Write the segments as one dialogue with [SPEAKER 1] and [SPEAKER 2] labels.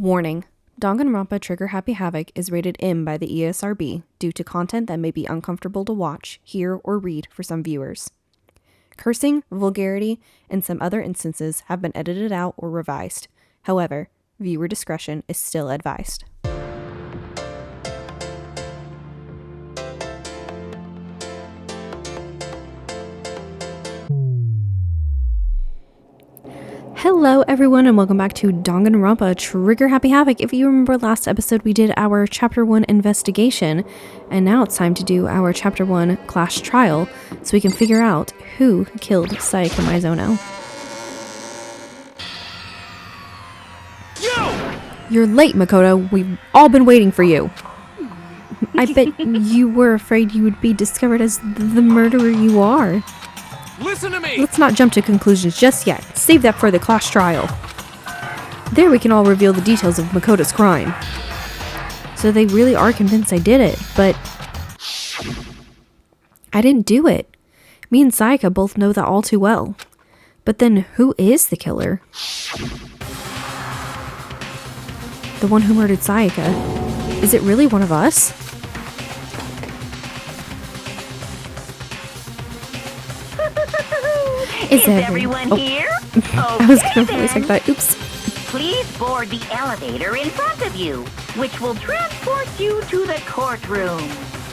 [SPEAKER 1] Warning. Danganronpa Trigger Happy Havoc is rated M by the ESRB due to content that may be uncomfortable to watch, hear, or read for some viewers. Cursing, vulgarity, and some other instances have been edited out or revised. However, viewer discretion is still advised. Hello everyone and welcome back to Danganronpa Trigger Happy Havoc. If you remember last episode we did our Chapter 1 investigation and now it's time to do our Chapter 1 class trial so we can figure out who killed Sayaka Maizono. You're late, Makoto. We've all been waiting for you. I bet you were afraid you would be discovered as the murderer you are.
[SPEAKER 2] Listen to me!
[SPEAKER 1] Let's not jump to conclusions just yet. Save that for the class trial. There we can all reveal the details of Makoto's crime. So they really are convinced I did it, but I didn't do it. Me and Sayaka both know that all too well. But then who is the killer? The one who murdered Sayaka? Is it really one of us?
[SPEAKER 3] Is everyone here? Okay,
[SPEAKER 1] I was gonna voice like that. Oops.
[SPEAKER 3] Please board the elevator in front of you, which will transport you to the courtroom,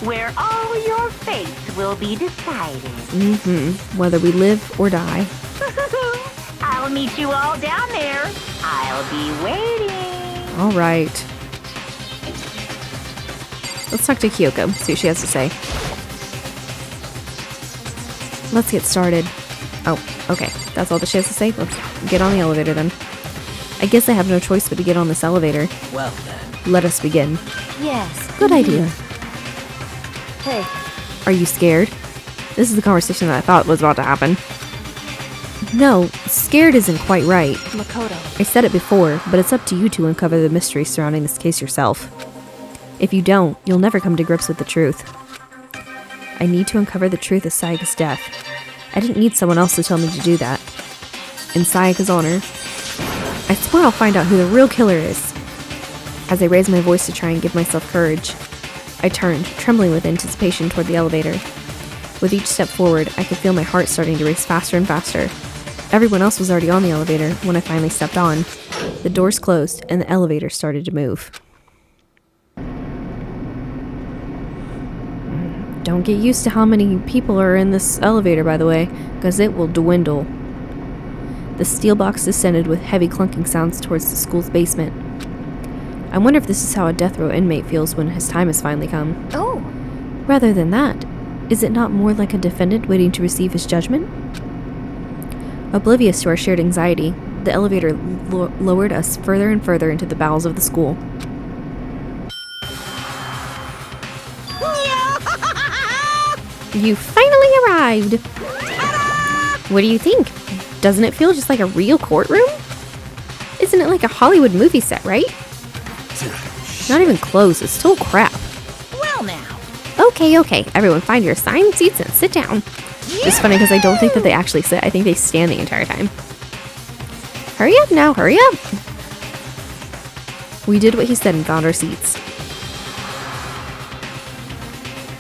[SPEAKER 3] where all your fates will be decided.
[SPEAKER 1] Whether we live or die.
[SPEAKER 3] I'll meet you all down there. I'll be waiting.
[SPEAKER 1] All right. Let's talk to Kyoko, see what she has to say. Let's get started. Oh, okay. That's all that she has to say? Let's get on the elevator then. I guess I have no choice but to get on this elevator.
[SPEAKER 2] Well then.
[SPEAKER 1] Let us begin.
[SPEAKER 4] Yes.
[SPEAKER 1] Good idea.
[SPEAKER 4] Hey.
[SPEAKER 1] Are you scared? This is the conversation that I thought was about to happen. No, scared isn't quite right.
[SPEAKER 4] Makoto.
[SPEAKER 1] I said it before, but it's up to you to uncover the mystery surrounding this case yourself. If you don't, you'll never come to grips with the truth. I need to uncover the truth of Sayaka's death. I didn't need someone else to tell me to do that. In Sayaka's honor, I swear I'll find out who the real killer is. As I raised my voice to try and give myself courage, I turned, trembling with anticipation toward the elevator. With each step forward, I could feel my heart starting to race faster and faster. Everyone else was already on the elevator when I finally stepped on. The doors closed and the elevator started to move. Don't get used to how many people are in this elevator, by the way, because it will dwindle. The steel box descended with heavy clunking sounds towards the school's basement. I wonder if this is how a death row inmate feels when his time has finally come.
[SPEAKER 4] Oh.
[SPEAKER 1] Rather than that, is it not more like a defendant waiting to receive his judgment? Oblivious to our shared anxiety, the elevator lowered us further and further into the bowels of the school. You finally arrived! What do you think? Doesn't it feel just like a real courtroom? Isn't it like a Hollywood movie set, right? Not even close, it's still crap.
[SPEAKER 3] Well now.
[SPEAKER 1] Okay, everyone find your assigned seats and sit down. It's funny because I don't think that they actually sit, I think they stand the entire time. Hurry up now, hurry up! We did what he said and found our seats.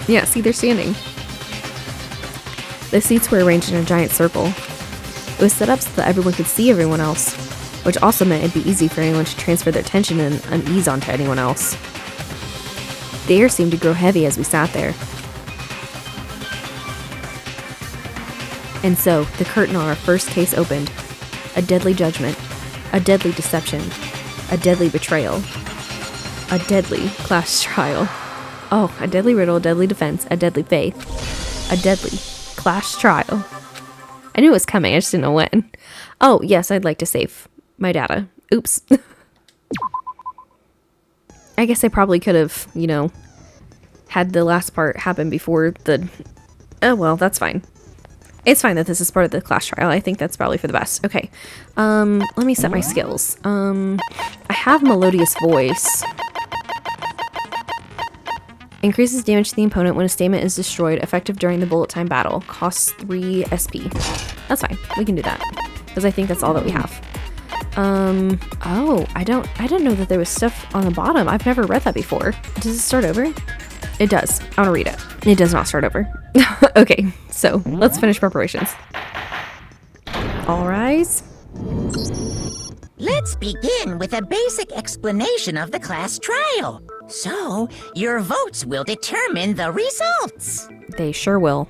[SPEAKER 1] Yeah, see, they're standing. The seats were arranged in a giant circle. It was set up so that everyone could see everyone else, which also meant it'd be easy for anyone to transfer their tension and unease onto anyone else. The air seemed to grow heavy as we sat there. And so, the curtain on our first case opened. A deadly judgment, a deadly deception, a deadly betrayal, a deadly class trial. Oh, a deadly riddle, a deadly defense, a deadly faith, a deadly class trial. I knew it was coming, I just didn't know when. Oh, yes, I'd like to save my data. Oops. I guess I probably could have, had the last part happen before the... Oh, well, that's fine. It's fine that this is part of the class trial. I think that's probably for the best. Okay. Let me set my skills. I have melodious voice. Increases damage to the opponent when a statement is destroyed, effective during the bullet time battle. Costs 3 SP. That's fine. We can do that. Because I think that's all that we have. Oh, I didn't know that there was stuff on the bottom. I've never read that before. Does it start over? It does. I want to read it. It does not start over. Okay, so let's finish preparations. All rise.
[SPEAKER 3] Let's begin with a basic explanation of the class trial. So, your votes will determine the results.
[SPEAKER 1] They sure will.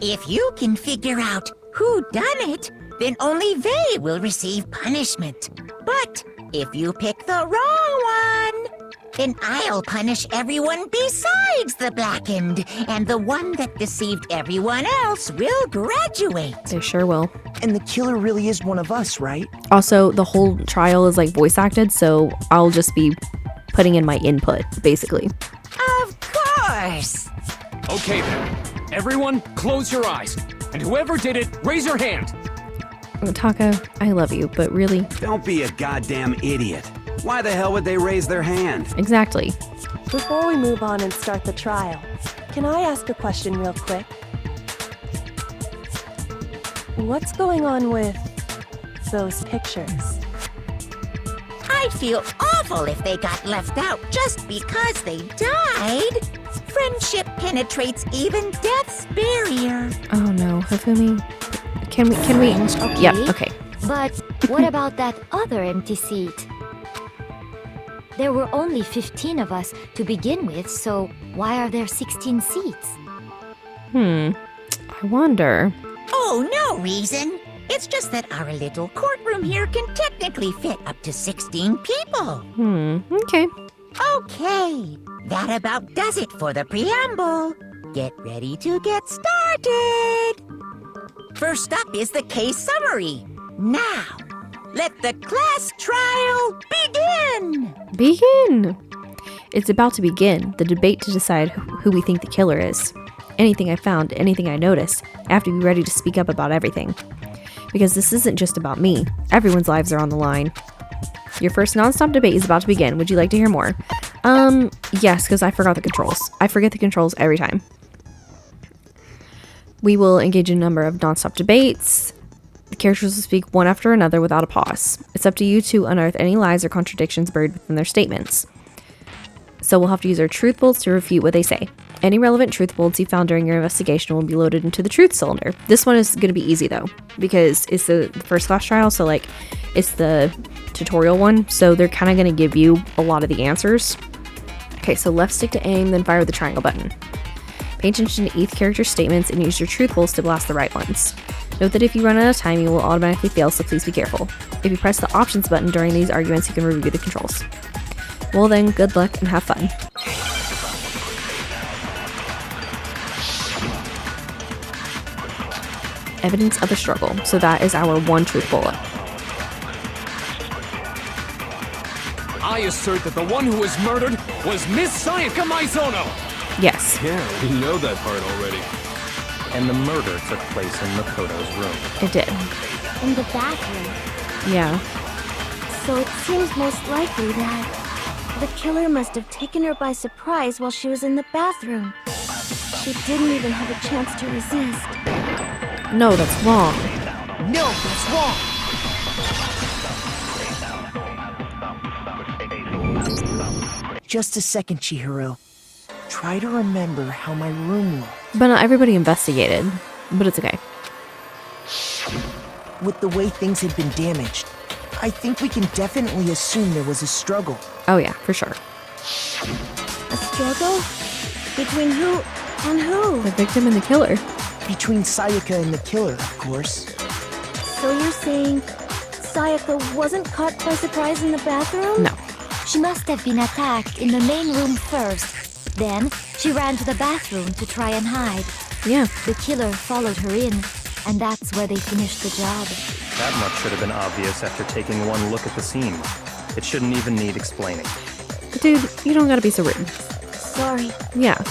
[SPEAKER 3] If you can figure out who done it, then only they will receive punishment. But if you pick the wrong one, then I'll punish everyone besides the blackened, and the one that deceived everyone else will graduate.
[SPEAKER 1] They sure will.
[SPEAKER 5] And the killer really is one of us, right?
[SPEAKER 1] Also, the whole trial is like voice acted, so I'll just be putting in my input, basically.
[SPEAKER 3] Of course.
[SPEAKER 2] Okay then. Everyone, close your eyes. And whoever did it, raise your hand.
[SPEAKER 1] Taka, I love you, but really?
[SPEAKER 6] Don't be a goddamn idiot. Why the hell would they raise their hand?
[SPEAKER 1] Exactly.
[SPEAKER 4] Before we move on and start the trial, can I ask a question real quick? What's going on with those pictures?
[SPEAKER 3] I'd feel awful if they got left out just because they died. Friendship penetrates even death's barrier.
[SPEAKER 1] Oh no, Hifumi. Can we?
[SPEAKER 7] Okay.
[SPEAKER 1] Yeah, okay.
[SPEAKER 7] But what about that other empty seat? There were only 15 of us to begin with, so why are there 16 seats?
[SPEAKER 1] I wonder.
[SPEAKER 3] Oh, no reason. It's just that our little courtroom here can technically fit up to 16 people.
[SPEAKER 1] Okay.
[SPEAKER 3] Okay, that about does it for the preamble. Get ready to get started. First up is the case summary. Now, let the class trial begin!
[SPEAKER 1] Begin! It's about to begin, the debate to decide who we think the killer is. Anything I found, anything I noticed, I have to be ready to speak up about everything. Because this isn't just about me. Everyone's lives are on the line. Your first non-stop debate is about to begin. Would you like to hear more? Yes, because I forgot the controls. I forget the controls every time. We will engage in a number of non-stop debates. The characters will speak one after another without a pause. It's up to you to unearth any lies or contradictions buried within their statements. So we'll have to use our truth bolts to refute what they say. Any relevant truth bolts you found during your investigation will be loaded into the truth cylinder. This one is going to be easy though, because it's the first class trial, so like it's the tutorial one, so they're kind of going to give you a lot of the answers. Okay, so left stick to aim, then fire the triangle button. Pay attention to each character's statements and use your truth bolts to blast the right ones. Note that if you run out of time, you will automatically fail, so please be careful. If you press the options button during these arguments, you can review the controls. Well then, good luck and have fun. Evidence of a struggle. So that is our one truth bullet.
[SPEAKER 2] I assert that the one who was murdered was Miss Sayaka Maizono.
[SPEAKER 1] Yes.
[SPEAKER 8] Yeah, we know that part already.
[SPEAKER 9] And the murder took place in Makoto's room.
[SPEAKER 1] It did.
[SPEAKER 7] In the bathroom.
[SPEAKER 1] Yeah.
[SPEAKER 7] So it seems most likely that the killer must have taken her by surprise while she was in the bathroom. She didn't even have a chance to resist.
[SPEAKER 1] No, that's wrong.
[SPEAKER 5] No, that's wrong. Just a second, Chihiro. Try to remember how my room looked.
[SPEAKER 1] But not everybody investigated. But it's okay.
[SPEAKER 5] With the way things had been damaged, I think we can definitely assume there was a struggle.
[SPEAKER 1] Oh yeah, for sure.
[SPEAKER 7] A struggle? Between who and who?
[SPEAKER 1] The victim and the killer.
[SPEAKER 5] Between Sayaka and the killer, of course.
[SPEAKER 7] So you're saying Sayaka wasn't caught by surprise in the bathroom?
[SPEAKER 1] No.
[SPEAKER 7] She must have been attacked in the main room first. Then, she ran to the bathroom to try and hide.
[SPEAKER 1] Yeah.
[SPEAKER 7] The killer followed her in, and that's where they finished the job.
[SPEAKER 9] That much should have been obvious after taking one look at the scene. It shouldn't even need explaining.
[SPEAKER 1] Dude, you don't gotta be so rude.
[SPEAKER 7] Sorry.
[SPEAKER 1] Yeah.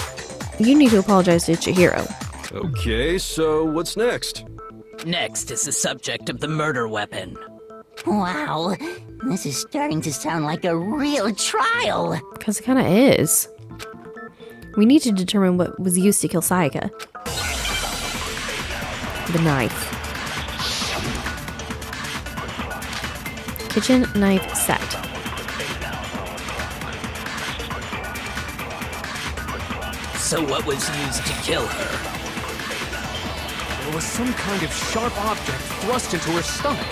[SPEAKER 1] You need to apologize to Chihiro.
[SPEAKER 8] Okay, so what's next?
[SPEAKER 10] Next is the subject of the murder weapon.
[SPEAKER 3] Wow, this is starting to sound like a real trial.
[SPEAKER 1] Because it kinda is. We need to determine what was used to kill Sayaka. The knife. Kitchen knife set.
[SPEAKER 10] So what was used to kill her?
[SPEAKER 2] There was some kind of sharp object thrust into her stomach.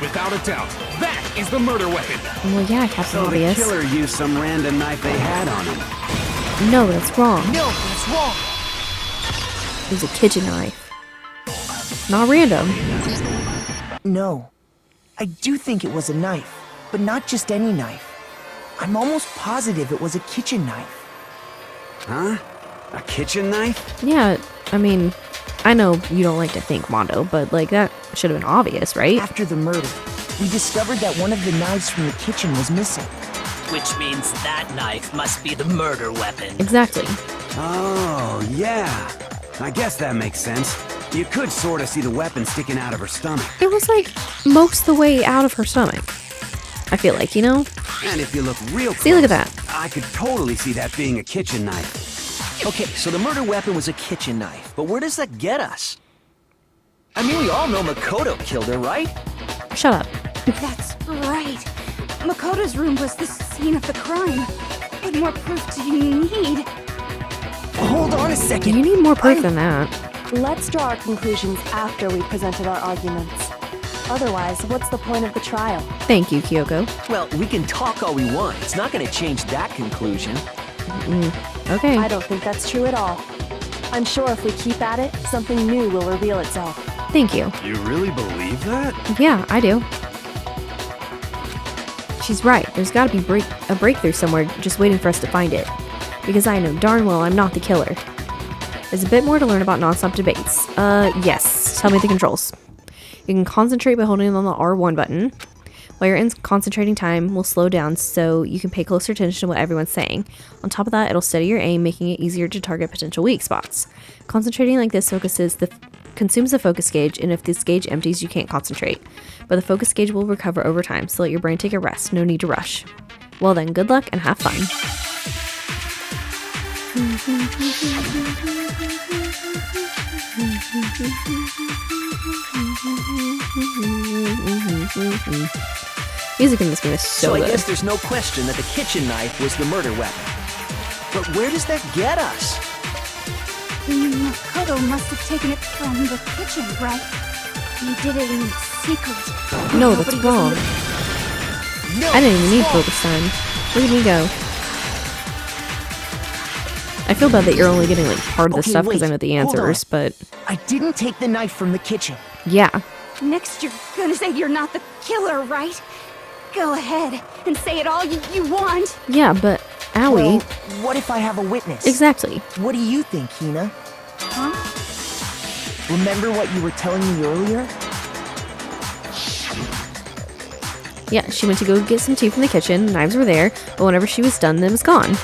[SPEAKER 2] Without a doubt, that is the murder weapon.
[SPEAKER 1] Well, yeah, Captain
[SPEAKER 6] So
[SPEAKER 1] Obvious.
[SPEAKER 6] the killer used some random knife they had on him.
[SPEAKER 1] No, that's wrong.
[SPEAKER 5] No, that's wrong.
[SPEAKER 1] It was a kitchen knife. Not random.
[SPEAKER 5] No. I do think it was a knife, but not just any knife. I'm almost positive it was a kitchen knife.
[SPEAKER 6] Huh? A kitchen knife?
[SPEAKER 1] Yeah, I mean, I know you don't like to think, Mondo, but like that should have been obvious, right?
[SPEAKER 5] After the murder, we discovered that one of the knives from the kitchen was missing.
[SPEAKER 10] Which means that knife must be the murder weapon.
[SPEAKER 1] Exactly.
[SPEAKER 6] Oh, yeah. I guess that makes sense. You could sort of see the weapon sticking out of her stomach.
[SPEAKER 1] It was like most of the way out of her stomach. I feel like, you know?
[SPEAKER 6] And if you look real close,
[SPEAKER 1] See, look at that.
[SPEAKER 6] I could totally see that being a kitchen knife.
[SPEAKER 11] Okay, so the murder weapon was a kitchen knife, but where does that get us? I mean, we all know Makoto killed her, right?
[SPEAKER 1] Shut up.
[SPEAKER 12] That's right. Makoto's room was the scene of the crime. What more proof do you need?
[SPEAKER 5] Hold on a second.
[SPEAKER 1] You need more proof than that.
[SPEAKER 4] Let's draw our conclusions after we presented our arguments. Otherwise, what's the point of the trial?
[SPEAKER 1] Thank you, Kyoko.
[SPEAKER 11] Well, we can talk all we want. It's not going to change that conclusion.
[SPEAKER 1] Okay.
[SPEAKER 4] I don't think that's true at all. I'm sure if we keep at it, something new will reveal itself.
[SPEAKER 1] Thank you.
[SPEAKER 8] You really believe that?
[SPEAKER 1] Yeah, I do. She's right. There's got to be a breakthrough somewhere just waiting for us to find it. Because I know darn well I'm not the killer. There's a bit more to learn about non-stop debates. Yes. Tell me the controls. You can concentrate by holding on the R1 button. While you're in concentrating, time will slow down so you can pay closer attention to what everyone's saying. On top of that, it'll steady your aim, making it easier to target potential weak spots. Concentrating like this consumes the focus gauge, and if this gauge empties, you can't concentrate. But the focus gauge will recover over time, so let your brain take a rest. No need to rush. Well then, good luck and have fun. Music in this game is so
[SPEAKER 11] I
[SPEAKER 1] good.
[SPEAKER 11] guess there's no question that the kitchen knife was the murder weapon. But where does that get us?
[SPEAKER 12] Makoto must have taken it from the kitchen, right? He did it in secret.
[SPEAKER 1] No, that's wrong. I didn't even need focus time. Where did we go? I feel bad that you're only getting like part of the stuff because I know the answers, but
[SPEAKER 5] I didn't take the knife from the kitchen.
[SPEAKER 1] yeah.
[SPEAKER 12] Next, you're gonna say you're not the killer, right? Go ahead and say it all you want.
[SPEAKER 1] Yeah, but Owie.
[SPEAKER 5] Well, what if I have a witness?
[SPEAKER 1] Exactly.
[SPEAKER 5] What do you think, Hina?
[SPEAKER 12] Huh?
[SPEAKER 5] Remember what you were telling me earlier?
[SPEAKER 1] Yeah, she went to go get some tea from the kitchen, knives were there, but whenever she was done, them was gone.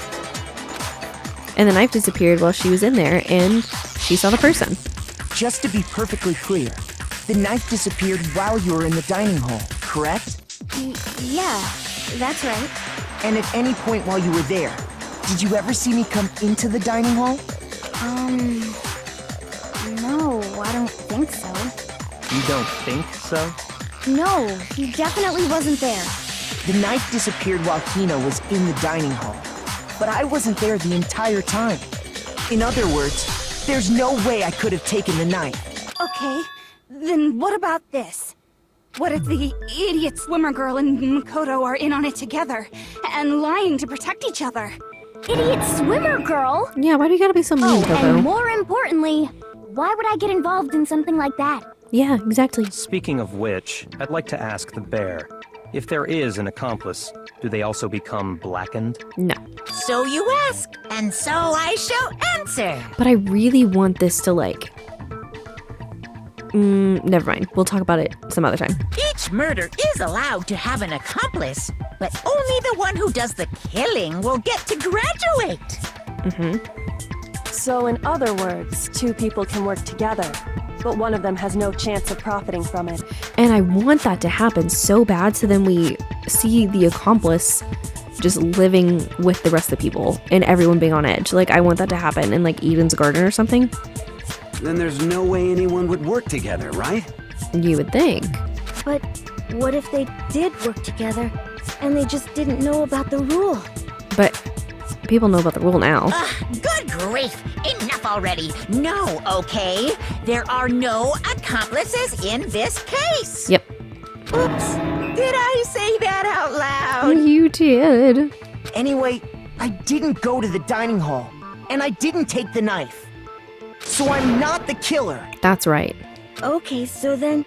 [SPEAKER 1] And the knife disappeared while she was in there, and she saw the person.
[SPEAKER 5] Just to be perfectly clear, the knife disappeared while you were in the dining hall, correct?
[SPEAKER 12] Yeah, that's right.
[SPEAKER 5] And at any point while you were there, did you ever see me come into the dining hall?
[SPEAKER 12] No, I don't think so.
[SPEAKER 9] You don't think so?
[SPEAKER 12] No, he definitely wasn't there.
[SPEAKER 5] The knife disappeared while Hina was in the dining hall, but I wasn't there the entire time. In other words, there's no way I could have taken the knife.
[SPEAKER 12] Okay, then what about this? What if the idiot swimmer girl and Makoto are in on it together, and lying to protect each other?
[SPEAKER 7] Idiot swimmer girl?
[SPEAKER 1] Yeah, why do you gotta be so mean, Coco?
[SPEAKER 7] And more importantly, why would I get involved in something like that?
[SPEAKER 1] Yeah, exactly.
[SPEAKER 9] Speaking of which, I'd like to ask the bear, if there is an accomplice, do they also become blackened?
[SPEAKER 1] No.
[SPEAKER 3] So you ask, and so I shall answer.
[SPEAKER 1] But I really want this to like... never mind. We'll talk about it some other time.
[SPEAKER 3] Each murder is allowed to have an accomplice, but only the one who does the killing will get to graduate.
[SPEAKER 4] So in other words, two people can work together, but one of them has no chance of profiting from it.
[SPEAKER 1] And I want that to happen so bad, so then we see the accomplice just living with the rest of the people and everyone being on edge. Like, I want that to happen in like Eden's Garden or something.
[SPEAKER 6] Then there's no way anyone would work together, right?
[SPEAKER 1] You would think.
[SPEAKER 7] But what if they did work together and they just didn't know about the rule?
[SPEAKER 1] But people know about the rule now.
[SPEAKER 3] Good grief! Enough already! No, okay? There are no accomplices in this case!
[SPEAKER 1] Yep.
[SPEAKER 3] Oops! Did I say that out loud?
[SPEAKER 1] You did.
[SPEAKER 5] Anyway, I didn't go to the dining hall, and I didn't take the knife. So I'm not the killer.
[SPEAKER 1] That's right.
[SPEAKER 7] Okay, so then,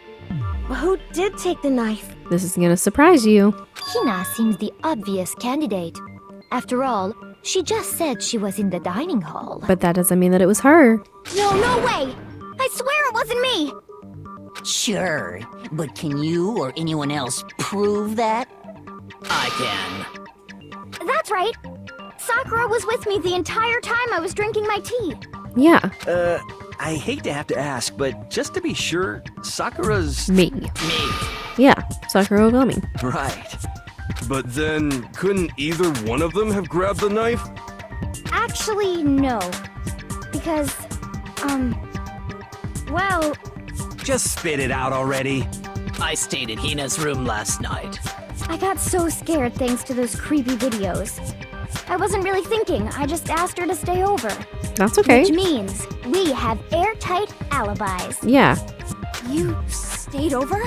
[SPEAKER 7] who did take the knife?
[SPEAKER 1] This is gonna surprise you.
[SPEAKER 13] Hina seems the obvious candidate. After all, she just said she was in the dining hall.
[SPEAKER 1] But that doesn't mean that it was her.
[SPEAKER 7] No way! I swear it wasn't me!
[SPEAKER 3] Sure, but can you or anyone else prove that?
[SPEAKER 10] I can.
[SPEAKER 7] That's right. Sakura was with me the entire time I was drinking my tea.
[SPEAKER 1] Yeah.
[SPEAKER 11] I hate to have to ask, but just to be sure, Sakura's...
[SPEAKER 1] Me. Yeah, Sakura Ogami.
[SPEAKER 11] Right.
[SPEAKER 8] But then, couldn't either one of them have grabbed the knife?
[SPEAKER 7] Actually, no. Because, well...
[SPEAKER 6] Just spit it out already.
[SPEAKER 10] I stayed in Hina's room last night.
[SPEAKER 7] I got so scared thanks to those creepy videos. I wasn't really thinking, I just asked her to stay over.
[SPEAKER 1] That's okay.
[SPEAKER 7] Which means we have airtight alibis.
[SPEAKER 1] Yeah.
[SPEAKER 12] You stayed over?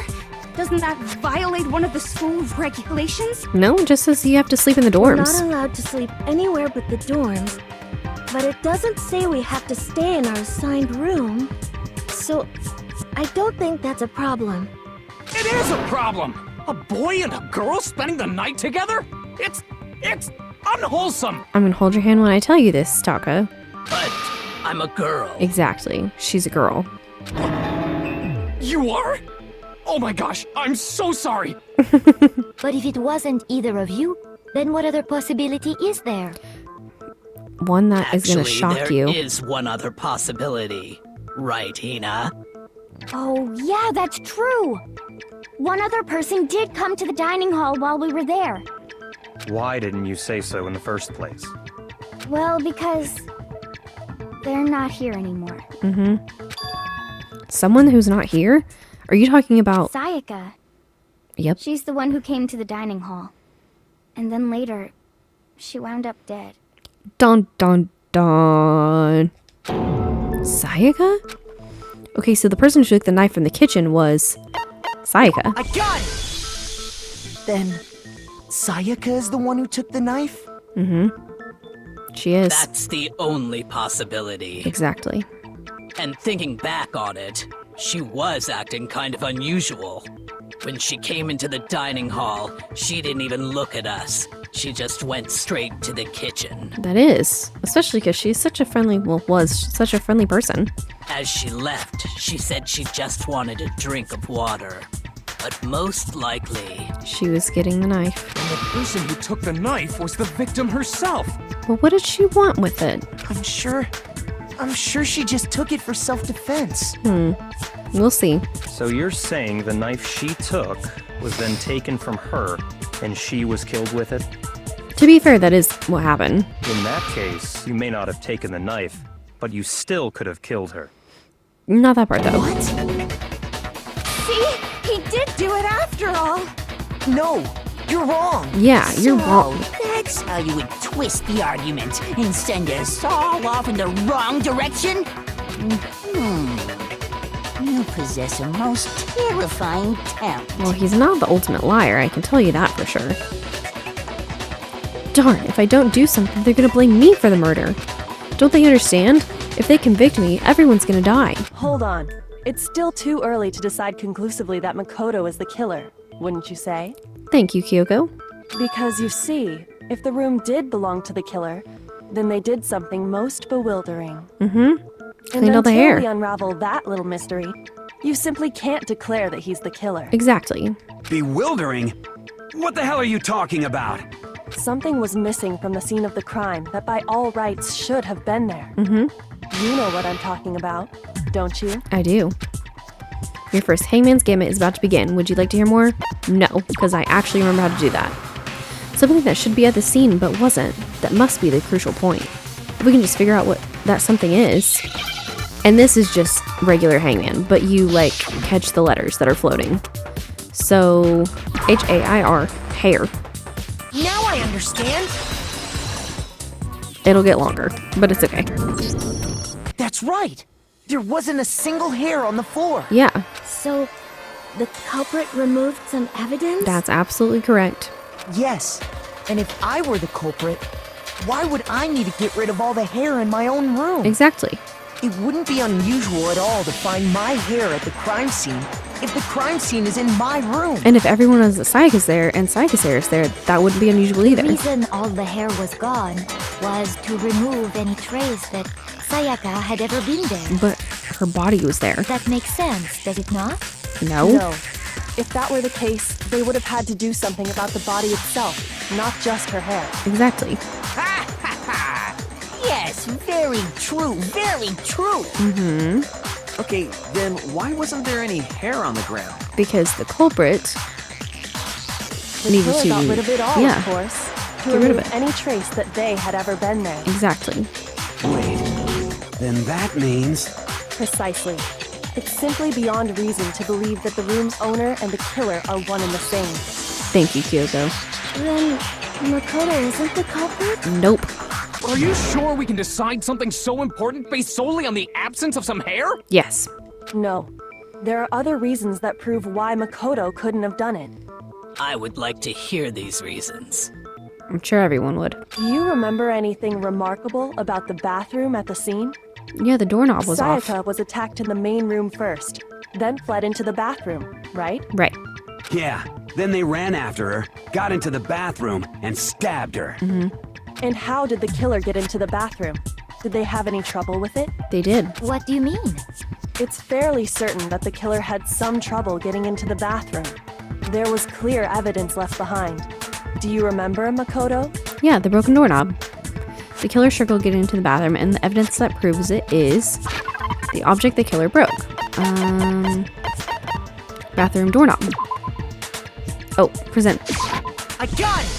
[SPEAKER 12] Doesn't that violate one of the school regulations?
[SPEAKER 1] No, it just says you have to sleep in the
[SPEAKER 7] We're
[SPEAKER 1] dorms.
[SPEAKER 7] not allowed to sleep anywhere but the dorms. But it doesn't say we have to stay in our assigned room. So, I don't think that's a problem.
[SPEAKER 2] It is a problem! A boy and a girl spending the night together? It's unwholesome!
[SPEAKER 1] I'm gonna hold your hand when I tell you this, Taka.
[SPEAKER 10] But I'm a girl.
[SPEAKER 1] Exactly. She's a girl.
[SPEAKER 2] You are? Oh my gosh, I'm so sorry!
[SPEAKER 13] But if it wasn't either of you, then what other possibility is there?
[SPEAKER 1] One that is gonna shock you.
[SPEAKER 10] There is one other possibility. Right, Hina?
[SPEAKER 7] Oh, yeah, that's true. One other person did come to the dining hall while we were there.
[SPEAKER 9] Why didn't you say so in the first place?
[SPEAKER 7] Well, because they're not here anymore.
[SPEAKER 1] Someone who's not here? Are you talking about...
[SPEAKER 7] Sayaka.
[SPEAKER 1] Yep.
[SPEAKER 7] She's the one who came to the dining hall. And then later, she wound up dead.
[SPEAKER 1] Dun dun dun. Sayaka? Okay, so the person who took the knife from the kitchen was... Sayaka.
[SPEAKER 5] I got it! Then, Sayaka is the one who took the knife?
[SPEAKER 1] She is.
[SPEAKER 10] That's the only possibility.
[SPEAKER 1] Exactly.
[SPEAKER 10] And thinking back on it, she was acting kind of unusual. When she came into the dining hall, she didn't even look at us. She just went straight to the kitchen.
[SPEAKER 1] That is. Especially because she's such a friendly, well, was such a friendly person.
[SPEAKER 10] As she left, she said she just wanted a drink of water. But most likely...
[SPEAKER 1] She was getting the knife.
[SPEAKER 2] And the person who took the knife was the victim herself.
[SPEAKER 1] Well, what did she want with it?
[SPEAKER 5] I'm sure she just took it for self-defense.
[SPEAKER 1] We'll see.
[SPEAKER 9] So you're saying the knife she took was then taken from her, and she was killed with it?
[SPEAKER 1] To be fair, that is what happened.
[SPEAKER 9] In that case, you may not have taken the knife, but you still could have killed her.
[SPEAKER 1] Not that part, though.
[SPEAKER 5] What?
[SPEAKER 12] See? He did do it after all.
[SPEAKER 5] No, you're wrong.
[SPEAKER 1] Yeah, you're wrong.
[SPEAKER 3] That's how you would twist the argument and send us all off in the wrong direction? You possess a most terrifying talent.
[SPEAKER 1] Well, he's not the ultimate liar, I can tell you that for sure. Darn, if I don't do something, they're gonna blame me for the murder. Don't they understand? If they convict me, everyone's gonna die.
[SPEAKER 4] Hold on. It's still too early to decide conclusively that Makoto is the killer, wouldn't you say?
[SPEAKER 1] Thank you, Kyoko.
[SPEAKER 4] Because you see, if the room did belong to the killer, then they did something most bewildering. And
[SPEAKER 1] Cleaned all the
[SPEAKER 4] until
[SPEAKER 1] hair.
[SPEAKER 4] we unravel that little mystery, you simply can't declare that he's the killer.
[SPEAKER 1] Exactly.
[SPEAKER 6] Bewildering? What the hell are you talking about?
[SPEAKER 4] Something was missing from the scene of the crime that by all rights should have been there. You know what I'm talking about, don't you?
[SPEAKER 1] I do. Your first Hangman's Gambit is about to begin. Would you like to hear more? No, because I actually remember how to do that. Something that should be at the scene but wasn't. That must be the crucial point. If we can just figure out what that something is. And this is just regular Hangman, but you, like, catch the letters that are floating. So, H-A-I-R, hair.
[SPEAKER 5] Now I understand.
[SPEAKER 1] It'll get longer, but it's okay.
[SPEAKER 5] That's right. There wasn't a single hair on the floor.
[SPEAKER 1] Yeah.
[SPEAKER 7] So, the culprit removed some evidence?
[SPEAKER 1] That's absolutely correct.
[SPEAKER 5] Yes. And if I were the culprit, why would I need to get rid of all the hair in my own room?
[SPEAKER 1] Exactly.
[SPEAKER 5] It wouldn't be unusual at all to find my hair at the crime scene if the crime scene is in my room.
[SPEAKER 1] And if everyone knows that Sayaka's there and Sayaka's hair is there, that wouldn't be unusual either.
[SPEAKER 13] The reason all the hair was gone was to remove any trace that Sayaka had ever been there.
[SPEAKER 1] But her body was there.
[SPEAKER 13] That makes sense, does it not?
[SPEAKER 1] No.
[SPEAKER 4] No. If that were the case, they would have had to do something about the body itself, not just her hair.
[SPEAKER 1] Exactly.
[SPEAKER 3] Yes, very true, very true.
[SPEAKER 1] Mm-hmm.
[SPEAKER 11] Okay, then why wasn't there any hair on the ground?
[SPEAKER 1] Because the culprit
[SPEAKER 4] The
[SPEAKER 1] needed
[SPEAKER 4] killer
[SPEAKER 1] to...
[SPEAKER 4] got rid of it all,
[SPEAKER 1] yeah.
[SPEAKER 4] of course. To
[SPEAKER 1] Get rid of
[SPEAKER 4] remove
[SPEAKER 1] it.
[SPEAKER 4] any trace that they had ever been there.
[SPEAKER 1] Exactly.
[SPEAKER 6] Wait, then that means...
[SPEAKER 4] Precisely. It's simply beyond reason to believe that the room's owner and the killer are one and the same.
[SPEAKER 1] Thank you, Kyoko.
[SPEAKER 7] Then, Makoto isn't the culprit?
[SPEAKER 1] Nope.
[SPEAKER 2] Are you sure we can decide something so important based solely on the absence of some hair?
[SPEAKER 1] Yes.
[SPEAKER 4] No. There are other reasons that prove why Makoto couldn't have done it.
[SPEAKER 10] I would like to hear these reasons.
[SPEAKER 1] I'm sure everyone would.
[SPEAKER 4] Do you remember anything remarkable about the bathroom at the scene?
[SPEAKER 1] Yeah, the doorknob was
[SPEAKER 4] Sayaka
[SPEAKER 1] off.
[SPEAKER 4] was attacked in the main room first, then fled into the bathroom, right?
[SPEAKER 1] Right.
[SPEAKER 6] Yeah, then they ran after her, got into the bathroom, and stabbed her.
[SPEAKER 1] Mm-hmm.
[SPEAKER 4] And how did the killer get into the bathroom? Did they have any trouble with it?
[SPEAKER 1] They did.
[SPEAKER 13] What do you mean?
[SPEAKER 4] It's fairly certain that the killer had some trouble getting into the bathroom. There was clear evidence left behind. Do you remember, Makoto?
[SPEAKER 1] Yeah, the broken doorknob. The killer struggled getting into the bathroom, and the evidence that proves it is the object the killer broke. Bathroom doorknob. Oh, present.
[SPEAKER 5] I got it!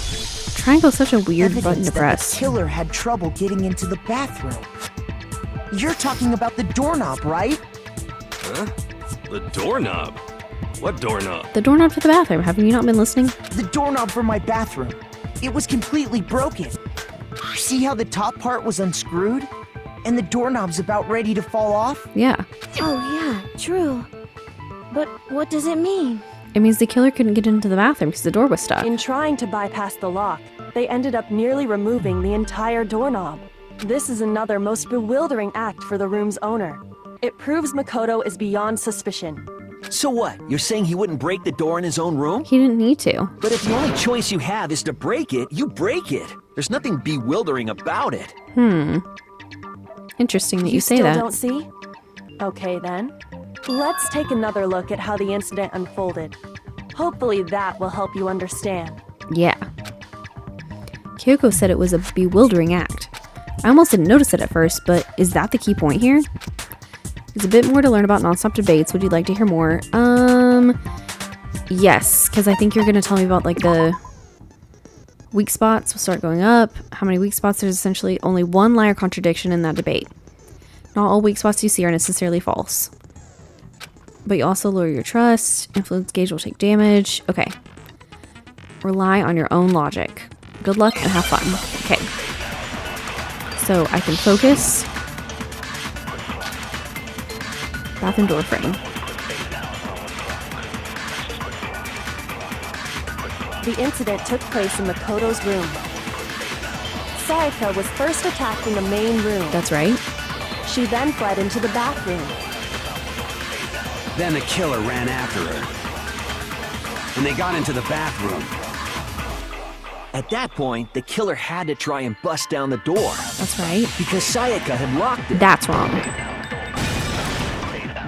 [SPEAKER 1] Triangle's such a weird
[SPEAKER 5] Evidence
[SPEAKER 1] button to
[SPEAKER 5] that
[SPEAKER 1] press.
[SPEAKER 5] the killer had trouble getting into the bathroom. You're talking about the doorknob, right?
[SPEAKER 8] Huh? The doorknob? What doorknob?
[SPEAKER 1] The doorknob to the bathroom. Have you not been listening?
[SPEAKER 5] The doorknob for my bathroom. It was completely broken. See how the top part was unscrewed? And the doorknob's about ready to fall off?
[SPEAKER 1] Yeah.
[SPEAKER 7] Oh yeah, true. But what does it mean?
[SPEAKER 1] It means the killer couldn't get into the bathroom because the door was stuck.
[SPEAKER 4] In trying to bypass the lock, they ended up nearly removing the entire doorknob. This is another most bewildering act for the room's owner. It proves Makoto is beyond suspicion.
[SPEAKER 11] So what? You're saying he wouldn't break the door in his own room?
[SPEAKER 1] He didn't need to.
[SPEAKER 11] But if the only choice you have is to break it, you break it. There's nothing bewildering about it.
[SPEAKER 1] Interesting that you say
[SPEAKER 4] still
[SPEAKER 1] that.
[SPEAKER 4] Don't see? Okay then. Let's take another look at how the incident unfolded. Hopefully that will help you understand.
[SPEAKER 1] Yeah. Kyoko said it was a bewildering act. I almost didn't notice it at first, but is that the key point here? There's a bit more to learn about nonstop debates. Would you like to hear more? Yes, because I think you're going to tell me about, like, the weak spots will start going up. How many weak spots? There's essentially only one lie or contradiction in that debate. Not all weak spots you see are necessarily false. But you also lower your trust. Influence gauge will take damage. Okay. Rely on your own logic. Good luck and have fun. Okay. So I can focus. Bathroom door frame.
[SPEAKER 4] The incident took place in Makoto's room. Sayaka was first attacked in the main room.
[SPEAKER 1] That's right.
[SPEAKER 4] She then fled into the bathroom.
[SPEAKER 6] Then the killer ran after her. And they got into the bathroom.
[SPEAKER 11] At that point, the killer had to try and bust down the door.
[SPEAKER 1] That's right.
[SPEAKER 11] Because Sayaka had locked it.
[SPEAKER 1] That's wrong.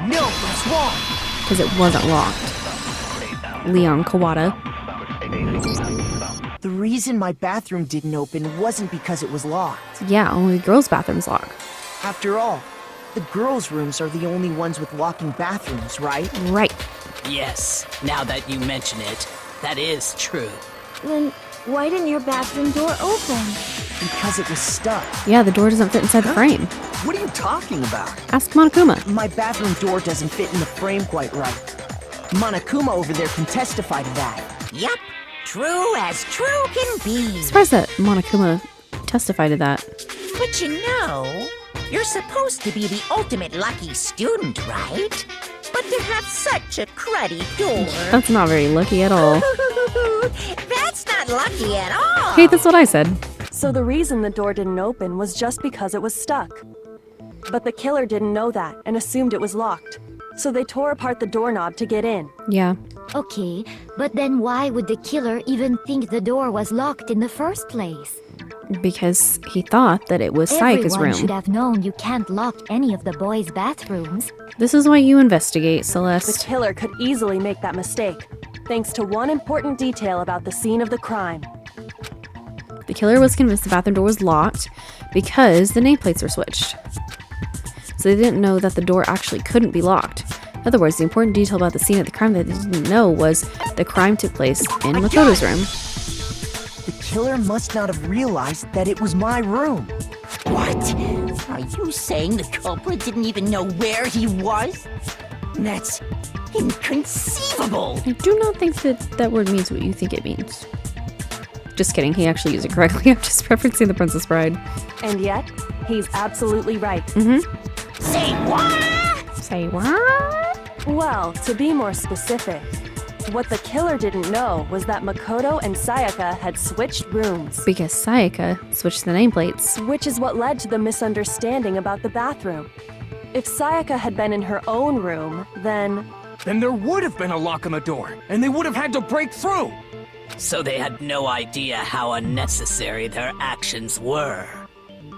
[SPEAKER 5] No, that's wrong.
[SPEAKER 1] Because it wasn't locked. Leon Kawada.
[SPEAKER 5] The reason my bathroom didn't open wasn't because it was locked.
[SPEAKER 1] Yeah, only the girls' bathrooms lock.
[SPEAKER 5] After all, the girls' rooms are the only ones with locking bathrooms, right?
[SPEAKER 1] Right.
[SPEAKER 10] Yes, now that you mention it, that is true.
[SPEAKER 7] Then why didn't your bathroom door open?
[SPEAKER 5] Because it was stuck.
[SPEAKER 1] Yeah, the door doesn't fit inside the frame.
[SPEAKER 11] What are you talking about?
[SPEAKER 1] Ask Monokuma.
[SPEAKER 5] My bathroom door doesn't fit in the frame quite right. Monokuma over there can testify to that.
[SPEAKER 3] Yup, true as true can be.
[SPEAKER 1] Surprised that Monokuma testified to that.
[SPEAKER 3] But you know, you're supposed to be the ultimate lucky student, right? But to have such a cruddy door.
[SPEAKER 1] That's not very lucky at all.
[SPEAKER 3] That's not lucky at all.
[SPEAKER 1] Hey, that's what I said.
[SPEAKER 4] So the reason the door didn't open was just because it was stuck. But the killer didn't know that and assumed it was locked. So they tore apart the doorknob to get in.
[SPEAKER 1] Yeah.
[SPEAKER 13] Okay, but then why would the killer even think the door was locked in the first place?
[SPEAKER 1] Because he thought that it was Sayaka's
[SPEAKER 13] Everyone
[SPEAKER 1] room.
[SPEAKER 13] should have known you can't lock any of the boys' bathrooms.
[SPEAKER 1] This is why you investigate,
[SPEAKER 4] The
[SPEAKER 1] Celeste.
[SPEAKER 4] killer could easily make that mistake, thanks to one important detail about the scene of the crime.
[SPEAKER 1] The killer was convinced the bathroom door was locked because the nameplates were switched. So they didn't know that the door actually couldn't be locked. In other words, the important detail about the scene of the crime that they didn't know was the crime took place in Makoto's room.
[SPEAKER 5] The killer must not have realized that it was my room.
[SPEAKER 3] What? Are you saying the culprit didn't even know where he was? That's inconceivable.
[SPEAKER 1] I do not think that that word means what you think it means. Just kidding, he actually used it correctly. I'm just referencing The Princess Bride.
[SPEAKER 4] And yet, he's absolutely right.
[SPEAKER 3] Say what?
[SPEAKER 1] Say what?
[SPEAKER 4] Well, to be more specific, what the killer didn't know was that Makoto and Sayaka had switched rooms.
[SPEAKER 1] Because Sayaka switched the nameplates.
[SPEAKER 4] Which is what led to the misunderstanding about the bathroom. If Sayaka had been in her own room, then
[SPEAKER 2] Then there would have been a lock on the door, and they would have had to break through.
[SPEAKER 10] So they had no idea how unnecessary their actions were.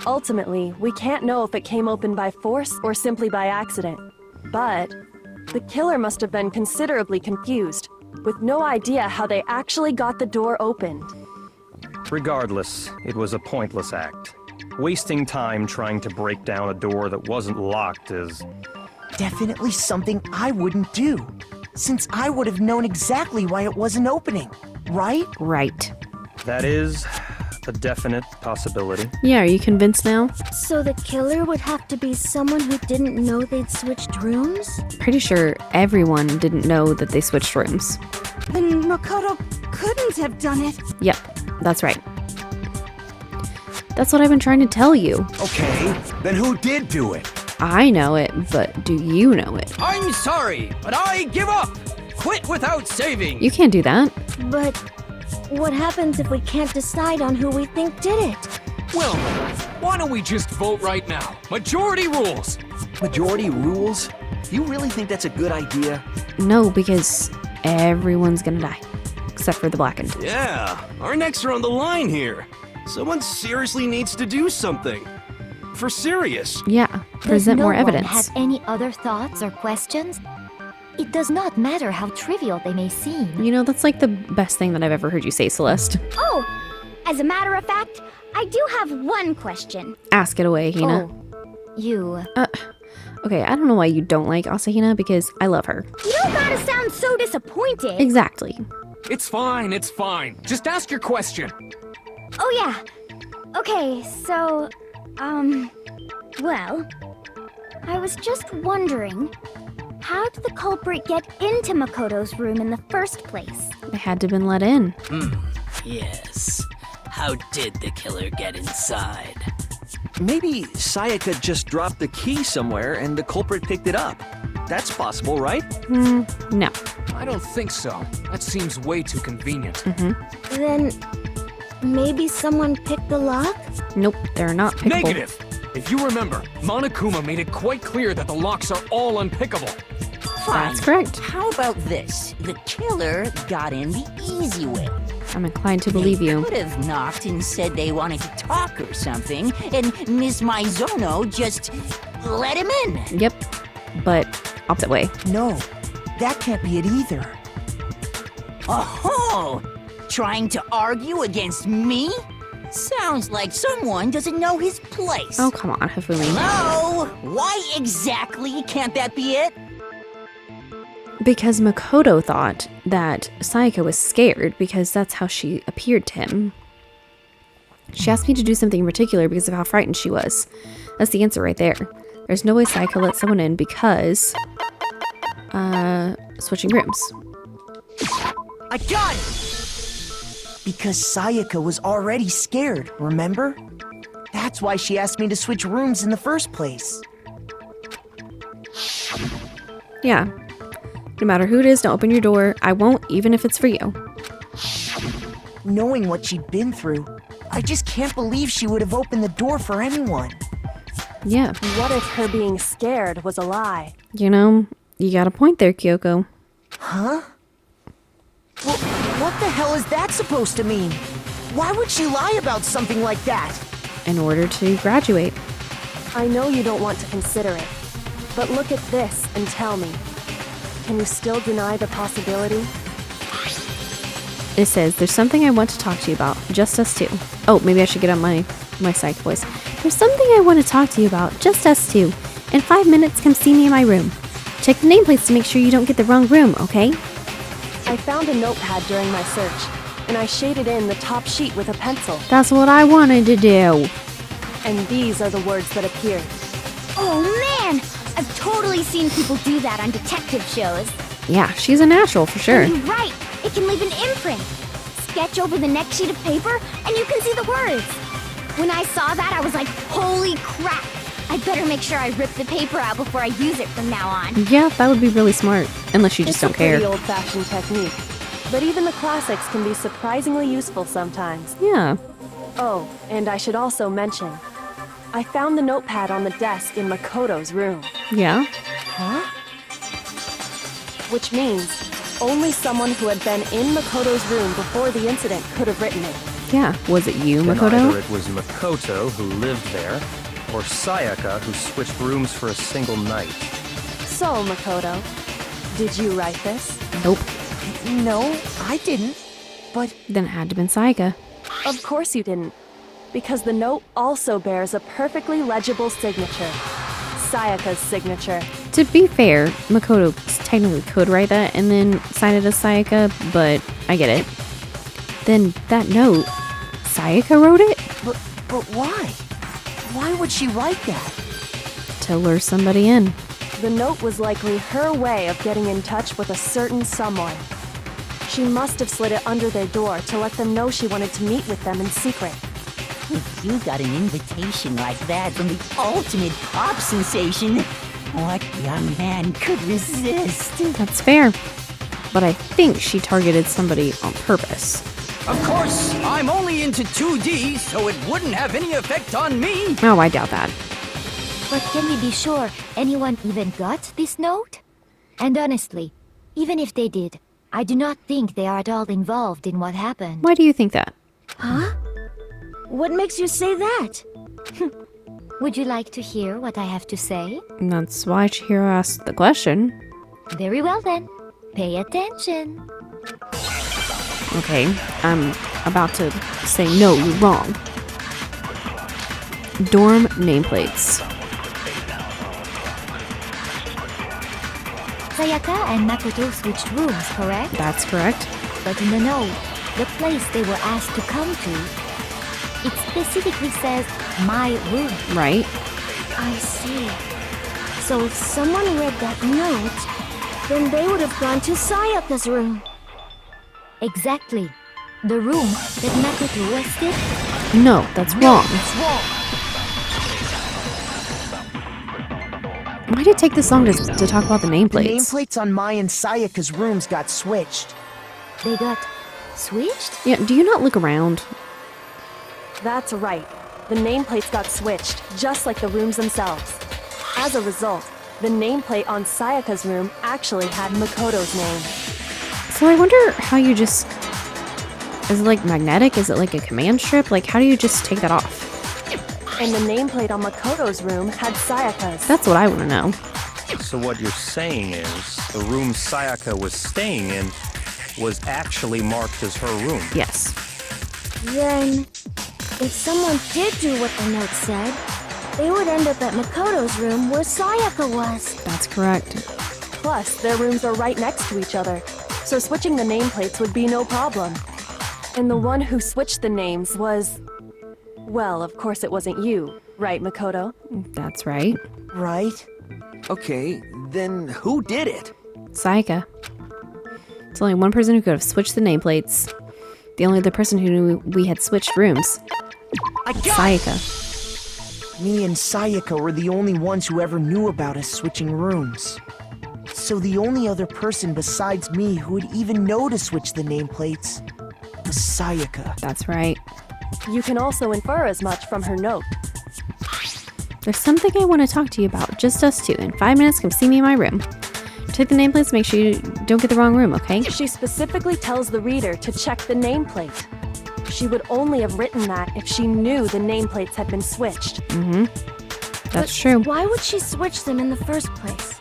[SPEAKER 4] ultimately, we can't know if it came open by force or simply by accident. But the killer must have been considerably confused, with no idea how they actually got the door opened.
[SPEAKER 9] Regardless, it was a pointless act. Wasting time trying to break down a door that wasn't locked is...
[SPEAKER 5] definitely something I wouldn't do, since I would have known exactly why it wasn't opening, right?
[SPEAKER 1] Right.
[SPEAKER 9] That is a definite possibility.
[SPEAKER 1] Yeah, are you convinced now?
[SPEAKER 7] So the killer would have to be someone who didn't know they'd switched rooms?
[SPEAKER 1] Pretty sure everyone didn't know that they switched rooms.
[SPEAKER 12] Then Makoto couldn't have done it.
[SPEAKER 1] Yep, that's right. That's what I've been trying to tell you.
[SPEAKER 6] Okay, then who did do it?
[SPEAKER 1] I know it, but do you know it?
[SPEAKER 11] I'm sorry, but I give up! Quit without saving!
[SPEAKER 1] You can't do that.
[SPEAKER 7] But what happens if we can't decide on who we think did it?
[SPEAKER 2] Well, why don't we just vote right now? Majority rules!
[SPEAKER 11] Majority rules? You really think that's a good idea?
[SPEAKER 1] No, because everyone's gonna die. Except for the blackened.
[SPEAKER 8] Yeah, our necks are on the line here. Someone seriously needs to do something. For serious.
[SPEAKER 1] Yeah, present
[SPEAKER 13] Does
[SPEAKER 1] more
[SPEAKER 13] no one
[SPEAKER 1] evidence.
[SPEAKER 13] have any other thoughts or questions? It does not matter how trivial they may seem.
[SPEAKER 1] You know, that's like the best thing that I've ever heard you say, Celeste.
[SPEAKER 7] Oh, as a matter of fact, I do have one question.
[SPEAKER 1] Ask it away, Hina.
[SPEAKER 13] You...
[SPEAKER 1] Okay, I don't know why you don't like Asahina, because I love her.
[SPEAKER 7] You don't gotta sound so disappointed.
[SPEAKER 1] Exactly.
[SPEAKER 2] It's fine, it's fine. Just ask your question.
[SPEAKER 7] Oh yeah. Okay, so, well, I was just wondering, how did the culprit get into Makoto's room in the first place?
[SPEAKER 1] They had to have been let in.
[SPEAKER 10] Yes. How did the killer get inside?
[SPEAKER 11] Maybe Sayaka just dropped the key somewhere and the culprit picked it up. That's possible, right?
[SPEAKER 1] No.
[SPEAKER 2] I don't think so. That seems way too convenient.
[SPEAKER 7] Then, maybe someone picked the lock?
[SPEAKER 1] Nope, they're not pickable.
[SPEAKER 2] Negative! If you remember, Monokuma made it quite clear that the locks are all unpickable.
[SPEAKER 1] That's correct.
[SPEAKER 3] How about this? The killer got in the easy way.
[SPEAKER 1] I'm inclined to believe you.
[SPEAKER 3] Could have knocked and said they wanted to talk or something, and Miss Maizono just let him in.
[SPEAKER 1] Yep, but opposite way.
[SPEAKER 5] No, that can't be it either.
[SPEAKER 3] Oh, trying to argue against me? Sounds like someone doesn't know his place.
[SPEAKER 1] Oh, come on, Hifumi.
[SPEAKER 3] Hello? Why exactly can't that be it?
[SPEAKER 1] Because Makoto thought that Sayaka was scared because that's how she appeared to him. She asked me to do something in particular because of how frightened she was. That's the answer right there. There's no way Sayaka let someone in because switching rooms.
[SPEAKER 5] I got it! Because Sayaka was already scared, remember? That's why she asked me to switch rooms in the first place.
[SPEAKER 1] Yeah. No matter who it is, don't open your door. I won't, even if it's for you.
[SPEAKER 5] Knowing what she'd been through, I just can't believe she would have opened the door for anyone.
[SPEAKER 1] Yeah.
[SPEAKER 4] What if her being scared was a lie?
[SPEAKER 1] You know, you got a point there, Kyoko.
[SPEAKER 5] Huh? Well, what the hell is that supposed to mean? Why would she lie about something like that?
[SPEAKER 1] In order to graduate.
[SPEAKER 4] I know you don't want to consider it, but look at this and tell me. Can you still deny the possibility?
[SPEAKER 1] It says, there's something I want to talk to you about. Just us two. Oh, maybe I should get on my psych voice. There's something I want to talk to you about. Just us two. In 5 minutes, come see me in my room. Check the nameplates to make sure you don't get the wrong room, okay?
[SPEAKER 4] I found a notepad during my search, and I shaded in the top sheet with a pencil.
[SPEAKER 1] That's what I wanted to do.
[SPEAKER 4] And these are the words that appeared.
[SPEAKER 7] Oh man! I've totally seen people do that on detective shows.
[SPEAKER 1] Yeah, she's a natural for sure.
[SPEAKER 7] You're right! It can leave an imprint. Sketch over the next sheet of paper, and you can see the words. When I saw that, I was like, holy crap! I'd better make sure I rip the paper out before I use it from now on.
[SPEAKER 1] Yeah, that would be really smart. Unless you just don't care.
[SPEAKER 4] It's a pretty old-fashioned technique. But even the classics can be surprisingly useful sometimes.
[SPEAKER 1] Yeah.
[SPEAKER 4] Oh, and I should also mention, I found the notepad on the desk in Makoto's room.
[SPEAKER 1] Yeah?
[SPEAKER 4] Huh? Which means only someone who had been in Makoto's room before the incident could have written it.
[SPEAKER 1] Yeah. Was it you,
[SPEAKER 9] Then
[SPEAKER 1] Makoto?
[SPEAKER 9] either it was Makoto who lived there, or Sayaka who switched rooms for a single night.
[SPEAKER 4] So, Makoto, did you write this?
[SPEAKER 1] Nope.
[SPEAKER 5] No, I didn't. But
[SPEAKER 1] then it had to have been Sayaka.
[SPEAKER 4] Of course you didn't. Because the note also bears a perfectly legible signature. Sayaka's signature.
[SPEAKER 1] To be fair, Makoto technically could write that and then sign it as Sayaka, but I get it. Then that note, Sayaka wrote it?
[SPEAKER 5] But why? Why would she write that?
[SPEAKER 1] To lure somebody in.
[SPEAKER 4] The note was likely her way of getting in touch with a certain someone. She must have slid it under their door to let them know she wanted to meet with them in secret.
[SPEAKER 3] If you got an invitation like that from the ultimate pop sensation, what young man could resist?
[SPEAKER 1] That's fair. But I think she targeted somebody on purpose.
[SPEAKER 11] Of course, I'm only into 2D, so it wouldn't have any effect on me.
[SPEAKER 1] Oh, I doubt that.
[SPEAKER 13] But can we be sure anyone even got this note? And honestly, even if they did, I do not think they are at all involved in what happened.
[SPEAKER 1] Why do you think that?
[SPEAKER 7] Huh? What makes you say that?
[SPEAKER 13] Would you like to hear what I have to say?
[SPEAKER 1] That's why Chihiro asked the question.
[SPEAKER 13] Very well then. Pay attention.
[SPEAKER 1] Okay, I'm about to say no, you're wrong. Dorm nameplates.
[SPEAKER 13] Sayaka and Makoto switched rooms, correct?
[SPEAKER 1] That's correct.
[SPEAKER 13] But in the note, the place they were asked to come to, it specifically says, my room.
[SPEAKER 1] Right.
[SPEAKER 7] I see. So if someone read that note, then they would have gone to Sayaka's room.
[SPEAKER 13] Exactly. The room that Makoto rested?
[SPEAKER 1] No, that's wrong.
[SPEAKER 13] It's wrong.
[SPEAKER 1] Why did it take this long to talk about the nameplates?
[SPEAKER 5] The nameplates on Mai and Sayaka's rooms got switched.
[SPEAKER 13] They got switched?
[SPEAKER 1] Yeah, do you not look around?
[SPEAKER 4] That's right. The nameplates got switched, just like the rooms themselves. As a result, the nameplate on Sayaka's room actually had Makoto's name.
[SPEAKER 1] So I wonder how you just... Is it like magnetic? Is it like a command strip? Like, how do you just take that off?
[SPEAKER 4] And the nameplate on Makoto's room had Sayaka's.
[SPEAKER 1] That's what I want to know.
[SPEAKER 9] So what you're saying is, the room Sayaka was staying in was actually marked as her room.
[SPEAKER 1] Yes.
[SPEAKER 7] Then, if someone did do what the note said, they would end up at Makoto's room where Sayaka was.
[SPEAKER 1] That's correct.
[SPEAKER 4] Plus, their rooms are right next to each other, so switching the nameplates would be no problem. And the one who switched the names was... Well, of course it wasn't you, right, Makoto?
[SPEAKER 1] That's right.
[SPEAKER 5] Right?
[SPEAKER 11] Okay, then who did it?
[SPEAKER 1] Sayaka. There's only one person who could have switched the nameplates. The only other person who knew we had switched rooms. Sayaka.
[SPEAKER 5] Me and Sayaka were the only ones who ever knew about us switching rooms. So the only other person besides me who would even know to switch the nameplates was Sayaka.
[SPEAKER 1] That's right.
[SPEAKER 4] You can also infer as much from her note.
[SPEAKER 1] There's something I want to talk to you about. Just us two. In 5 minutes, come see me in my room. Take the nameplates, make sure you don't get the wrong room, okay?
[SPEAKER 4] She specifically tells the reader to check the nameplate. She would only have written that if she knew the nameplates had been switched.
[SPEAKER 1] That's true.
[SPEAKER 7] Why would she switch them in the first place?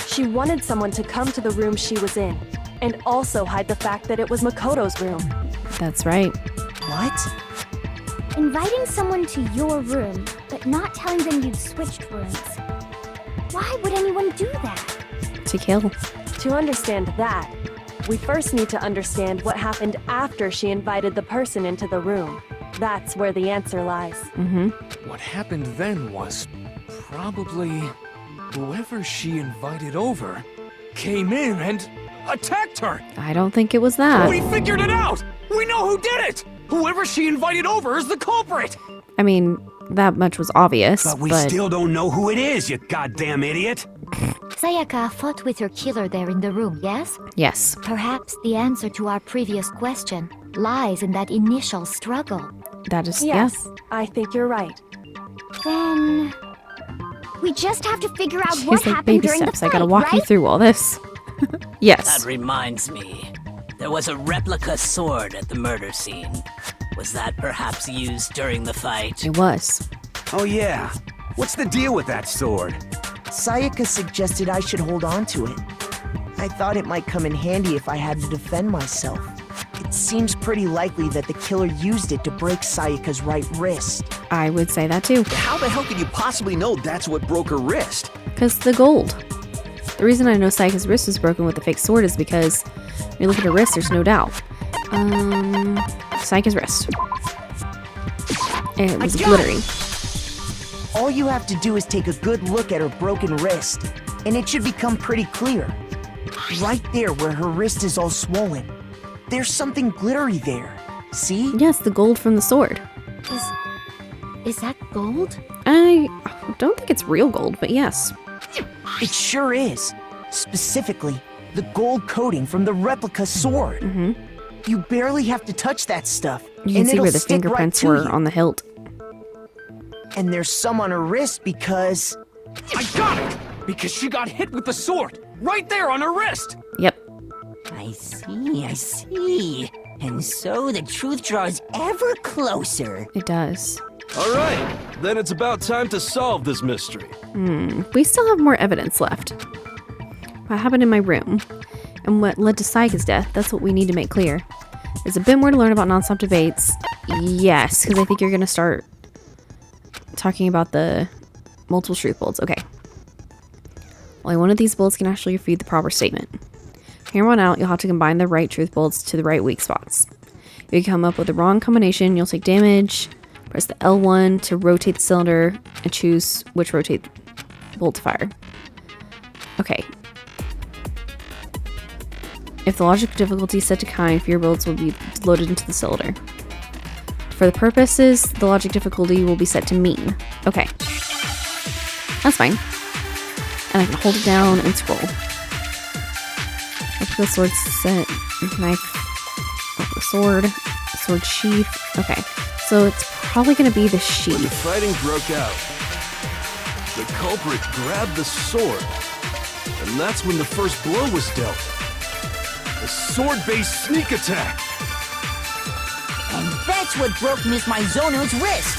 [SPEAKER 4] She wanted someone to come to the room she was in, and also hide the fact that it was Makoto's room.
[SPEAKER 1] That's right.
[SPEAKER 5] What?
[SPEAKER 7] Inviting someone to your room, but not telling them you'd switched rooms. Why would anyone do that?
[SPEAKER 1] To kill.
[SPEAKER 4] To understand that, we first need to understand what happened after she invited the person into the room. That's where the answer lies.
[SPEAKER 2] What happened then was probably whoever she invited over came in and attacked her.
[SPEAKER 1] I don't think it was that.
[SPEAKER 2] We figured it out! We know who did it! Whoever she invited over is the culprit!
[SPEAKER 1] I mean, that much was obvious,
[SPEAKER 6] But we still don't know who it is, you goddamn idiot!
[SPEAKER 13] Sayaka fought with her killer there in the room, yes?
[SPEAKER 1] Yes.
[SPEAKER 13] Perhaps the answer to our previous question lies in that initial struggle.
[SPEAKER 1] That is,
[SPEAKER 4] Yes, I think you're right.
[SPEAKER 7] Then we just have to figure out
[SPEAKER 1] She's
[SPEAKER 7] what
[SPEAKER 1] like
[SPEAKER 7] happened
[SPEAKER 1] baby
[SPEAKER 7] during
[SPEAKER 1] steps.
[SPEAKER 7] the
[SPEAKER 1] I
[SPEAKER 7] fight,
[SPEAKER 1] gotta walk you
[SPEAKER 7] right?
[SPEAKER 1] through all this. Yes.
[SPEAKER 10] That reminds me. There was a replica sword at the murder scene. Was that perhaps used during the fight?
[SPEAKER 1] It was.
[SPEAKER 6] Oh yeah. What's the deal with that sword?
[SPEAKER 5] Sayaka suggested I should hold on to it. I thought it might come in handy if I had to defend myself. It seems pretty likely that the killer used it to break Sayaka's right wrist.
[SPEAKER 1] I would say that too.
[SPEAKER 11] How the hell could you possibly know that's what broke her wrist?
[SPEAKER 1] Because the gold. The reason I know Sayaka's wrist was broken with the fake sword is because when you look at her wrist, there's no doubt. Sayaka's wrist. And it was glittery.
[SPEAKER 5] All you have to do is take a good look at her broken wrist, and it should become pretty clear. Right there where her wrist is all swollen. There's something glittery there. See?
[SPEAKER 1] Yes, the gold from the sword.
[SPEAKER 13] Is that gold?
[SPEAKER 1] I don't think it's real gold, but yes.
[SPEAKER 5] It sure is. Specifically, the gold coating from the replica sword. You barely have to touch that stuff.
[SPEAKER 1] You can
[SPEAKER 5] and
[SPEAKER 1] see
[SPEAKER 5] it'll
[SPEAKER 1] where the
[SPEAKER 5] stick
[SPEAKER 1] fingerprints
[SPEAKER 5] right to
[SPEAKER 1] were
[SPEAKER 5] you.
[SPEAKER 1] on the hilt.
[SPEAKER 5] And there's some on her wrist because...
[SPEAKER 2] I got it! Because she got hit with the sword! Right there on her wrist!
[SPEAKER 1] Yep.
[SPEAKER 3] I see. And so the truth draws ever closer.
[SPEAKER 1] It does.
[SPEAKER 8] All right, then it's about time to solve this mystery.
[SPEAKER 1] We still have more evidence left. What happened in my room and what led to Sayaka's death, that's what we need to make clear. There's a bit more to learn about non-stop debates. Yes, because I think you're going to start talking about the multiple truth bullets. Okay. Only one of these bullets can actually refute the proper statement. From here on out, you'll have to combine the right truth bullets to the right weak spots. If you come up with the wrong combination, you'll take damage. Press the L1 to rotate the cylinder and choose which rotate bolt to fire. Okay. If the logic difficulty is set to kind, fewer bullets will be loaded into the cylinder. For the purposes, the logic difficulty will be set to mean. Okay. That's fine. And I can hold it down and scroll. Look at the sword set, knife, sword sheath. Okay. So it's probably going to be the
[SPEAKER 8] When the
[SPEAKER 1] sheath.
[SPEAKER 8] fighting broke out, the culprit grabbed the sword, and that's when the first blow was dealt. A sword-based sneak attack.
[SPEAKER 3] And that's what broke Miss Maizono's wrist.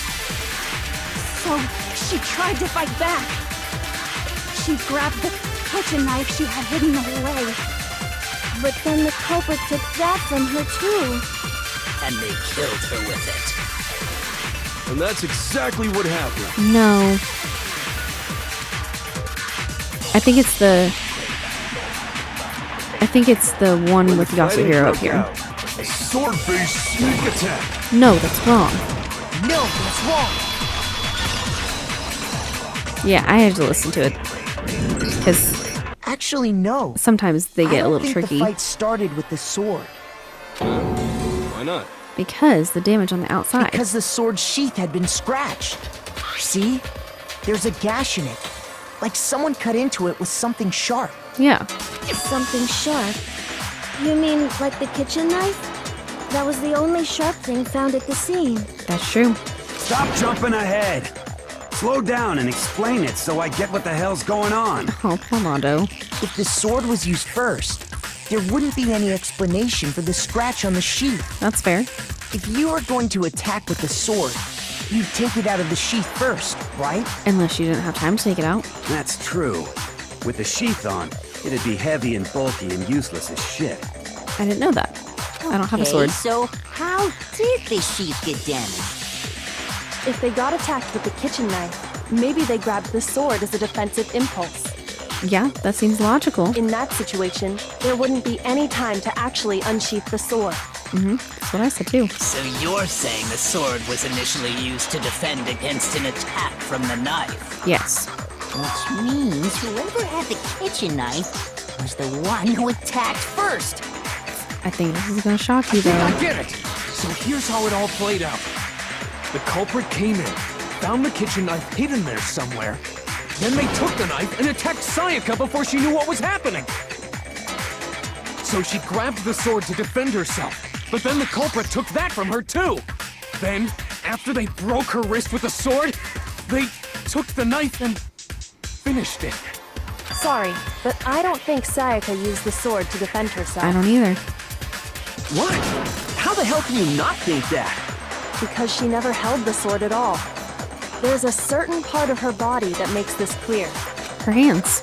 [SPEAKER 12] So she tried to fight back. She grabbed the kitchen knife she had hidden away.
[SPEAKER 7] But then the culprit took that from her too.
[SPEAKER 10] And they killed her with it.
[SPEAKER 8] And that's exactly what happened.
[SPEAKER 1] No. I think it's the one
[SPEAKER 8] When
[SPEAKER 1] with
[SPEAKER 8] the
[SPEAKER 1] Yasuhiro
[SPEAKER 8] fighting
[SPEAKER 1] up
[SPEAKER 8] broke
[SPEAKER 1] here.
[SPEAKER 8] out, a sword-based sneak attack.
[SPEAKER 1] No, that's wrong.
[SPEAKER 5] No, that's wrong.
[SPEAKER 1] Yeah, I had to listen to it. Because
[SPEAKER 5] Actually, no.
[SPEAKER 1] Sometimes they get a
[SPEAKER 5] I
[SPEAKER 1] little
[SPEAKER 5] don't think
[SPEAKER 1] tricky.
[SPEAKER 5] the fight started with the sword.
[SPEAKER 8] Why not?
[SPEAKER 1] Because the damage on the outside.
[SPEAKER 5] Because the sword's sheath had been scratched. See? There's a gash in it. Like someone cut into it with something sharp.
[SPEAKER 1] Yeah.
[SPEAKER 7] Something sharp? You mean like the kitchen knife? That was the only sharp thing found at the scene.
[SPEAKER 1] That's true.
[SPEAKER 6] Stop jumping ahead. Slow down and explain it so I get what the hell's going on.
[SPEAKER 1] Oh, poor Mondo.
[SPEAKER 5] If the sword was used first, there wouldn't be any explanation for the scratch on the sheath.
[SPEAKER 1] That's fair.
[SPEAKER 5] If you were going to attack with the sword, you'd take it out of the sheath first, right?
[SPEAKER 1] Unless you didn't have time to take it out.
[SPEAKER 6] That's true. With the sheath on, it'd be heavy and bulky and useless as shit.
[SPEAKER 1] I didn't know that. I don't have a sword.
[SPEAKER 3] So how did the sheath get damaged?
[SPEAKER 4] If they got attacked with the kitchen knife, maybe they grabbed the sword as a defensive impulse.
[SPEAKER 1] Yeah, that seems logical.
[SPEAKER 4] In that situation, there wouldn't be any time to actually unsheath the sword.
[SPEAKER 1] That's what I said too.
[SPEAKER 10] So you're saying the sword was initially used to defend against an attack from the knife?
[SPEAKER 1] Yes.
[SPEAKER 3] Which means whoever had the kitchen knife was the one who attacked first.
[SPEAKER 1] I think this is gonna shock you though.
[SPEAKER 2] I get it! So here's how it all played out. The culprit came in, found the kitchen knife hidden there somewhere. Then they took the knife and attacked Sayaka before she knew what was happening. So she grabbed the sword to defend herself, but then the culprit took that from her too. Then, after they broke her wrist with the sword, they took the knife and finished it.
[SPEAKER 4] Sorry, but I don't think Sayaka used the sword to defend herself.
[SPEAKER 1] I don't either.
[SPEAKER 11] What? How the hell can you not think that?
[SPEAKER 4] Because she never held the sword at all. There's a certain part of her body that makes this clear.
[SPEAKER 1] Her hands.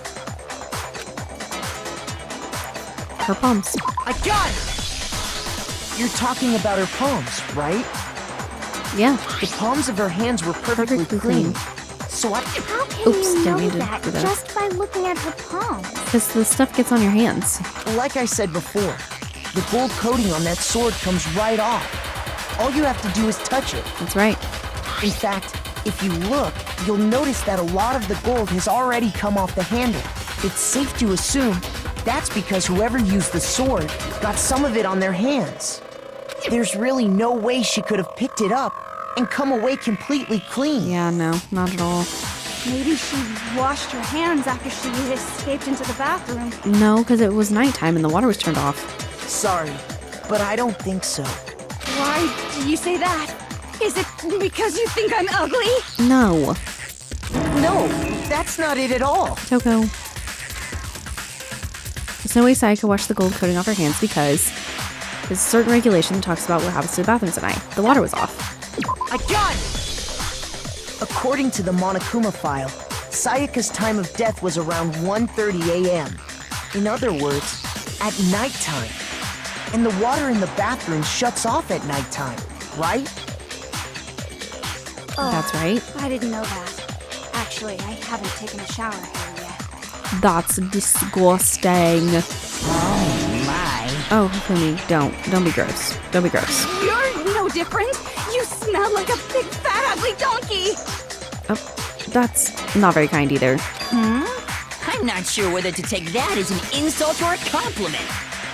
[SPEAKER 1] Her palms.
[SPEAKER 5] I got it! You're talking about her palms, right?
[SPEAKER 1] Yeah.
[SPEAKER 5] The palms of her hands were perfectly clean. So I...
[SPEAKER 7] How can
[SPEAKER 1] Oops,
[SPEAKER 7] you
[SPEAKER 1] didn't
[SPEAKER 7] know
[SPEAKER 1] mean to
[SPEAKER 7] that
[SPEAKER 1] do that.
[SPEAKER 7] just by looking at her palms?
[SPEAKER 1] Because the stuff gets on your hands.
[SPEAKER 5] Like I said before, the gold coating on that sword comes right off. All you have to do is touch it.
[SPEAKER 1] That's right.
[SPEAKER 5] In fact, if you look, you'll notice that a lot of the gold has already come off the handle. It's safe to assume that's because whoever used the sword got some of it on their hands. There's really no way she could have picked it up and come away completely clean.
[SPEAKER 1] Yeah, no, not at all.
[SPEAKER 12] Maybe she washed her hands after she escaped into the bathroom.
[SPEAKER 1] No, because it was nighttime and the water was turned off.
[SPEAKER 5] Sorry, but I don't think so.
[SPEAKER 12] Why do you say that? Is it because you think I'm ugly?
[SPEAKER 1] No.
[SPEAKER 5] No, that's not it at all.
[SPEAKER 1] Toko. There's no way Sayaka washed the gold coating off her hands because there's a certain regulation that talks about what happens to the bathrooms at night. The water was off.
[SPEAKER 5] I got it! According to the Monokuma file, Sayaka's time of death was around 1:30 a.m. In other words, at nighttime. And the water in the bathroom shuts off at nighttime, right?
[SPEAKER 12] Oh,
[SPEAKER 1] That's right.
[SPEAKER 12] I didn't know that. Actually, I haven't taken a shower here yet.
[SPEAKER 1] That's disgusting.
[SPEAKER 3] Oh my.
[SPEAKER 1] Oh, Fumi, don't be gross. Don't be gross.
[SPEAKER 12] You're no different. You smell like a big fat ugly donkey.
[SPEAKER 1] Oh, that's not very kind either.
[SPEAKER 3] I'm not sure whether to take that as an insult or a compliment.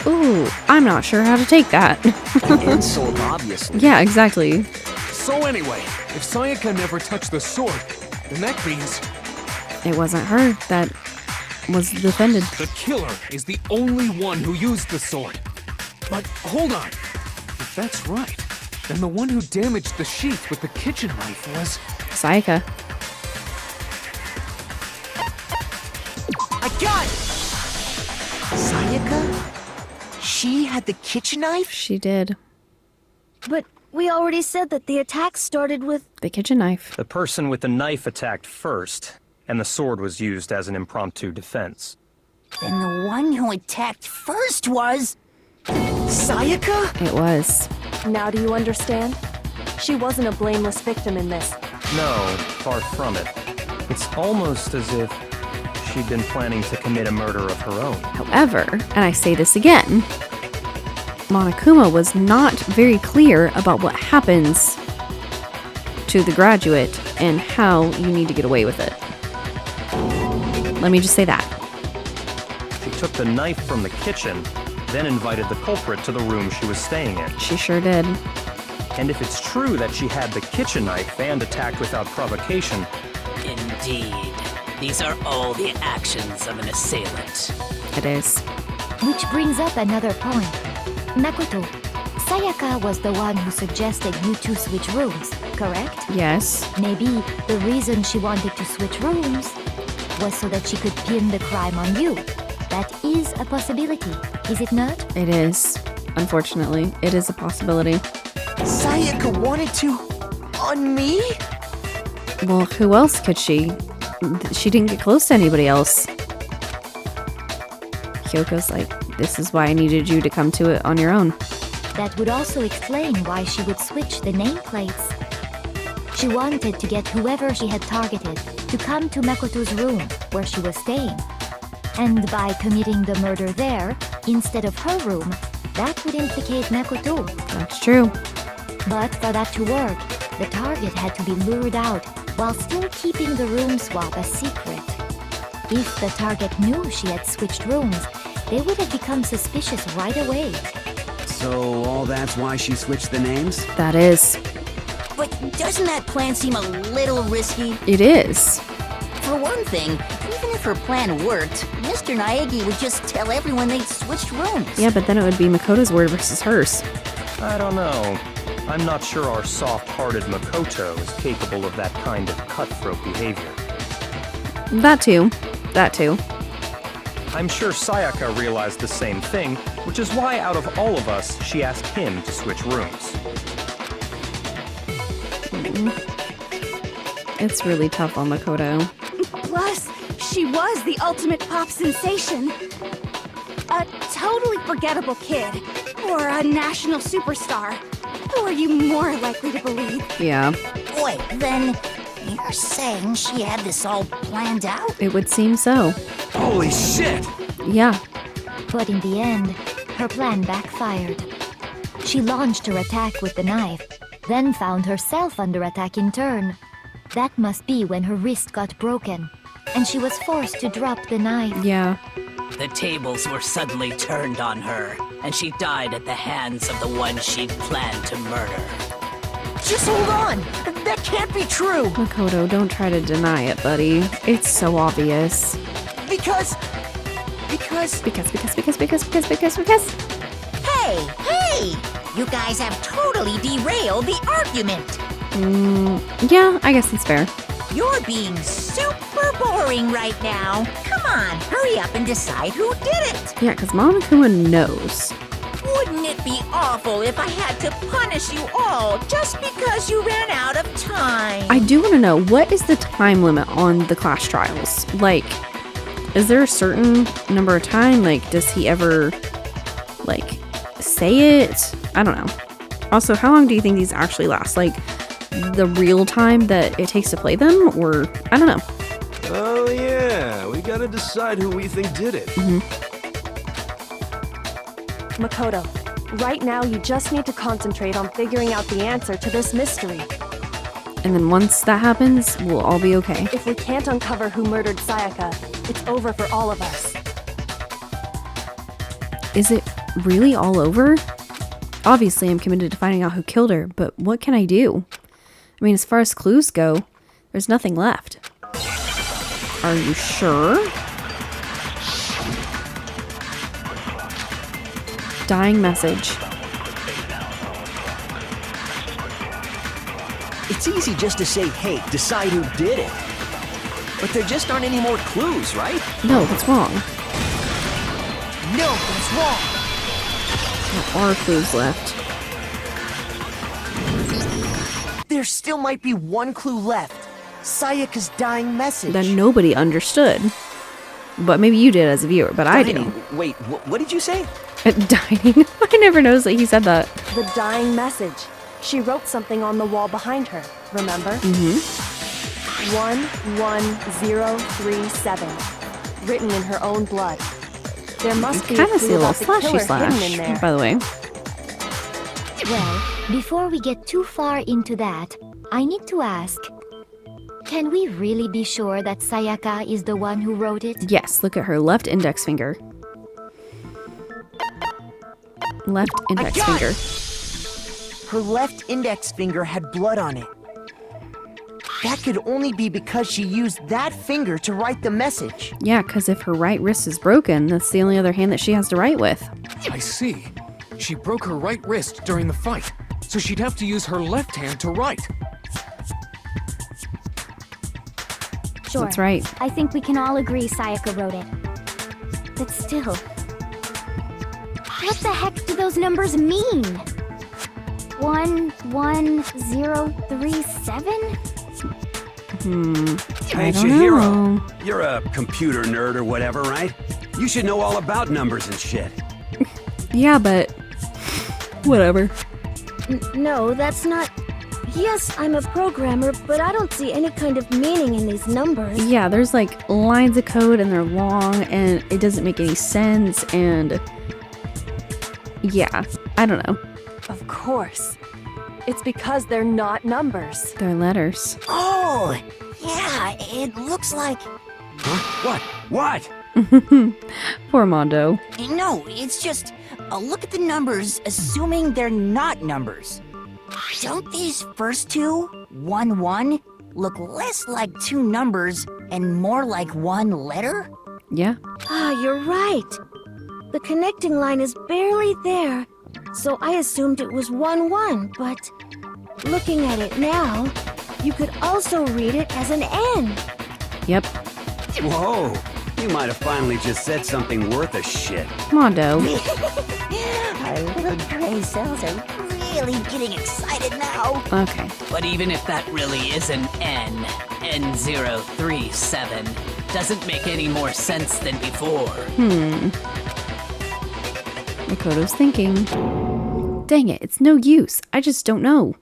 [SPEAKER 1] Ooh, I'm not sure how to take that.
[SPEAKER 11] Insult, obviously.
[SPEAKER 1] Yeah, exactly.
[SPEAKER 2] So anyway, if Sayaka never touched the sword, then that means
[SPEAKER 1] It wasn't her that was defended.
[SPEAKER 2] the killer is the only one who used the sword. But hold on. If that's right, then the one who damaged the sheath with the kitchen knife was...
[SPEAKER 1] Sayaka.
[SPEAKER 5] I got it! Sayaka? She had the kitchen knife?
[SPEAKER 1] She did.
[SPEAKER 7] But we already said that the attack started with...
[SPEAKER 1] The kitchen knife.
[SPEAKER 9] The person with the knife attacked first, and the sword was used as an impromptu defense.
[SPEAKER 3] Then the one who attacked first was...
[SPEAKER 5] Sayaka?
[SPEAKER 1] It was.
[SPEAKER 4] Now do you understand? She wasn't a blameless victim in this.
[SPEAKER 9] No, far from it. It's almost as if she'd been planning to commit a murder of her own.
[SPEAKER 1] However, and I say this again, Monokuma was not very clear about what happens to the graduate and how you need to get away with it. Let me just say that.
[SPEAKER 9] took the knife from the kitchen, then invited the culprit to the room she was staying in.
[SPEAKER 1] She sure did.
[SPEAKER 9] And if it's true that she had the kitchen knife and attacked without provocation...
[SPEAKER 10] Indeed. These are all the actions of an assailant.
[SPEAKER 1] It is.
[SPEAKER 13] Which brings up another point. Makoto, Sayaka was the one who suggested you two switch rooms, correct?
[SPEAKER 1] Yes.
[SPEAKER 13] Maybe the reason she wanted to switch rooms was so that she could pin the crime on you. That is a possibility, is it not?
[SPEAKER 1] It is. Unfortunately, it is a possibility.
[SPEAKER 5] Sayaka wanted to... on me?
[SPEAKER 1] Well, who else could she? She didn't get close to anybody else. Kyoko's like, this is why I needed you to come to it on your own.
[SPEAKER 13] That would also explain why she would switch the nameplates. She wanted to get whoever she had targeted to come to Makoto's room where she was staying. And by committing the murder there, instead of her room, that would implicate Makoto.
[SPEAKER 1] That's true.
[SPEAKER 13] But for that to work, the target had to be lured out while still keeping the room swap a secret. If the target knew she had switched rooms, they would have become suspicious right away.
[SPEAKER 6] So all that's why she switched the names?
[SPEAKER 1] That is.
[SPEAKER 3] But doesn't that plan seem a little risky?
[SPEAKER 1] It is.
[SPEAKER 3] For one thing, even if her plan worked, Mr. Naegi would just tell everyone they'd switched rooms.
[SPEAKER 1] Yeah, but then it would be Makoto's word versus hers.
[SPEAKER 9] I don't know. I'm not sure our soft-hearted Makoto is capable of that kind of cutthroat behavior.
[SPEAKER 1] That too. That too.
[SPEAKER 9] I'm sure Sayaka realized the same thing, which is why out of all of us, she asked him to switch rooms.
[SPEAKER 1] It's really tough on Makoto.
[SPEAKER 12] Plus, she was the ultimate pop sensation. A totally forgettable kid. Or a national superstar. Who are you more likely to believe?
[SPEAKER 1] Yeah.
[SPEAKER 3] Wait, then you're saying she had this all planned out?
[SPEAKER 1] It would seem so.
[SPEAKER 8] Holy shit!
[SPEAKER 1] Yeah.
[SPEAKER 13] But in the end, her plan backfired. She launched her attack with the knife, then found herself under attack in turn. That must be when her wrist got broken, and she was forced to drop the knife.
[SPEAKER 1] Yeah.
[SPEAKER 10] The tables were suddenly turned on her, and she died at the hands of the one she'd planned to murder.
[SPEAKER 5] Just hold on! That can't be true!
[SPEAKER 1] Makoto, don't try to deny it, buddy. It's so obvious.
[SPEAKER 5] Because...
[SPEAKER 3] Hey! You guys have totally derailed the argument!
[SPEAKER 1] Yeah, I guess that's fair.
[SPEAKER 3] You're being super boring right now. Come on, hurry up and decide who did it!
[SPEAKER 1] Yeah, because Monokuma knows.
[SPEAKER 3] Wouldn't it be awful if I had to punish you all just because you ran out of time?
[SPEAKER 1] I do want to know, what is the time limit on the class trials? Like, is there a certain number of time? Like, does he ever, like, say it? I don't know. Also, how long do you think these actually last? Like, the real time that it takes to play them? Or, I don't know.
[SPEAKER 8] Oh yeah, we gotta decide who we think did it.
[SPEAKER 4] Makoto, right now you just need to concentrate on figuring out the answer to this mystery.
[SPEAKER 1] And then once that happens, we'll all be okay.
[SPEAKER 4] If we can't uncover who murdered Sayaka, it's over for all of us.
[SPEAKER 1] Is it really all over? Obviously, I'm committed to finding out who killed her, but what can I do? I mean, as far as clues go, there's nothing left. Are you sure? Dying message.
[SPEAKER 11] It's easy just to say, hey, decide who did it. But there just aren't any more clues, right?
[SPEAKER 1] No, that's wrong.
[SPEAKER 5] No, that's wrong!
[SPEAKER 1] There are clues left.
[SPEAKER 5] There still might be one clue left. Sayaka's dying message.
[SPEAKER 1] That nobody understood. But maybe you did as a viewer, but I didn't.
[SPEAKER 11] Wait, what did you say?
[SPEAKER 1] Dying? I never noticed that he said that.
[SPEAKER 4] The dying message. She wrote something on the wall behind her, remember? 11037. Written in her own blood. There must be a clue about the killer hidden in there.
[SPEAKER 1] By the way.
[SPEAKER 13] Well, before we get too far into that, I need to ask, can we really be sure that Sayaka is the one who wrote it?
[SPEAKER 1] Yes, look at her left index finger. Left index
[SPEAKER 5] I got
[SPEAKER 1] finger.
[SPEAKER 5] it! Her left index finger had blood on it. That could only be because she used that finger to write the message.
[SPEAKER 1] Yeah, because if her right wrist is broken, that's the only other hand that she has to write with.
[SPEAKER 2] I see. She broke her right wrist during the fight, so she'd have to use her left hand to write.
[SPEAKER 7] Sure.
[SPEAKER 1] That's right.
[SPEAKER 7] I think we can all agree Sayaka wrote it. But still, what the heck do those numbers mean? 11037?
[SPEAKER 6] Hey,
[SPEAKER 1] I don't know.
[SPEAKER 6] Chihiro, you're a computer nerd or whatever, right? You should know all about numbers and shit.
[SPEAKER 1] Yeah, but whatever.
[SPEAKER 14] No, that's not... Yes, I'm a programmer, but I don't see any kind of meaning in these numbers.
[SPEAKER 1] Yeah, there's like lines of code and they're long and it doesn't make any sense and yeah, I don't know.
[SPEAKER 4] Of course. It's because they're not numbers.
[SPEAKER 1] They're letters.
[SPEAKER 3] Oh, yeah, it looks like...
[SPEAKER 6] Huh? What?
[SPEAKER 1] Poor Mondo.
[SPEAKER 3] No, it's just... look at the numbers, assuming they're not numbers. Don't these first two, 1-1, look less like two numbers and more like one letter?
[SPEAKER 1] Yeah.
[SPEAKER 14] Ah, you're right. The connecting line is barely there, so I assumed it was 1-1, but looking at it now, you could also read it as an N.
[SPEAKER 1] Yep.
[SPEAKER 6] Whoa, you might have finally just said something worth a shit.
[SPEAKER 1] Mondo.
[SPEAKER 3] Our little gray cells are really getting excited now.
[SPEAKER 1] Okay.
[SPEAKER 10] But even if that really is an N037, doesn't make any more sense than before.
[SPEAKER 1] Makoto's thinking. Dang it, it's no use. I just don't know.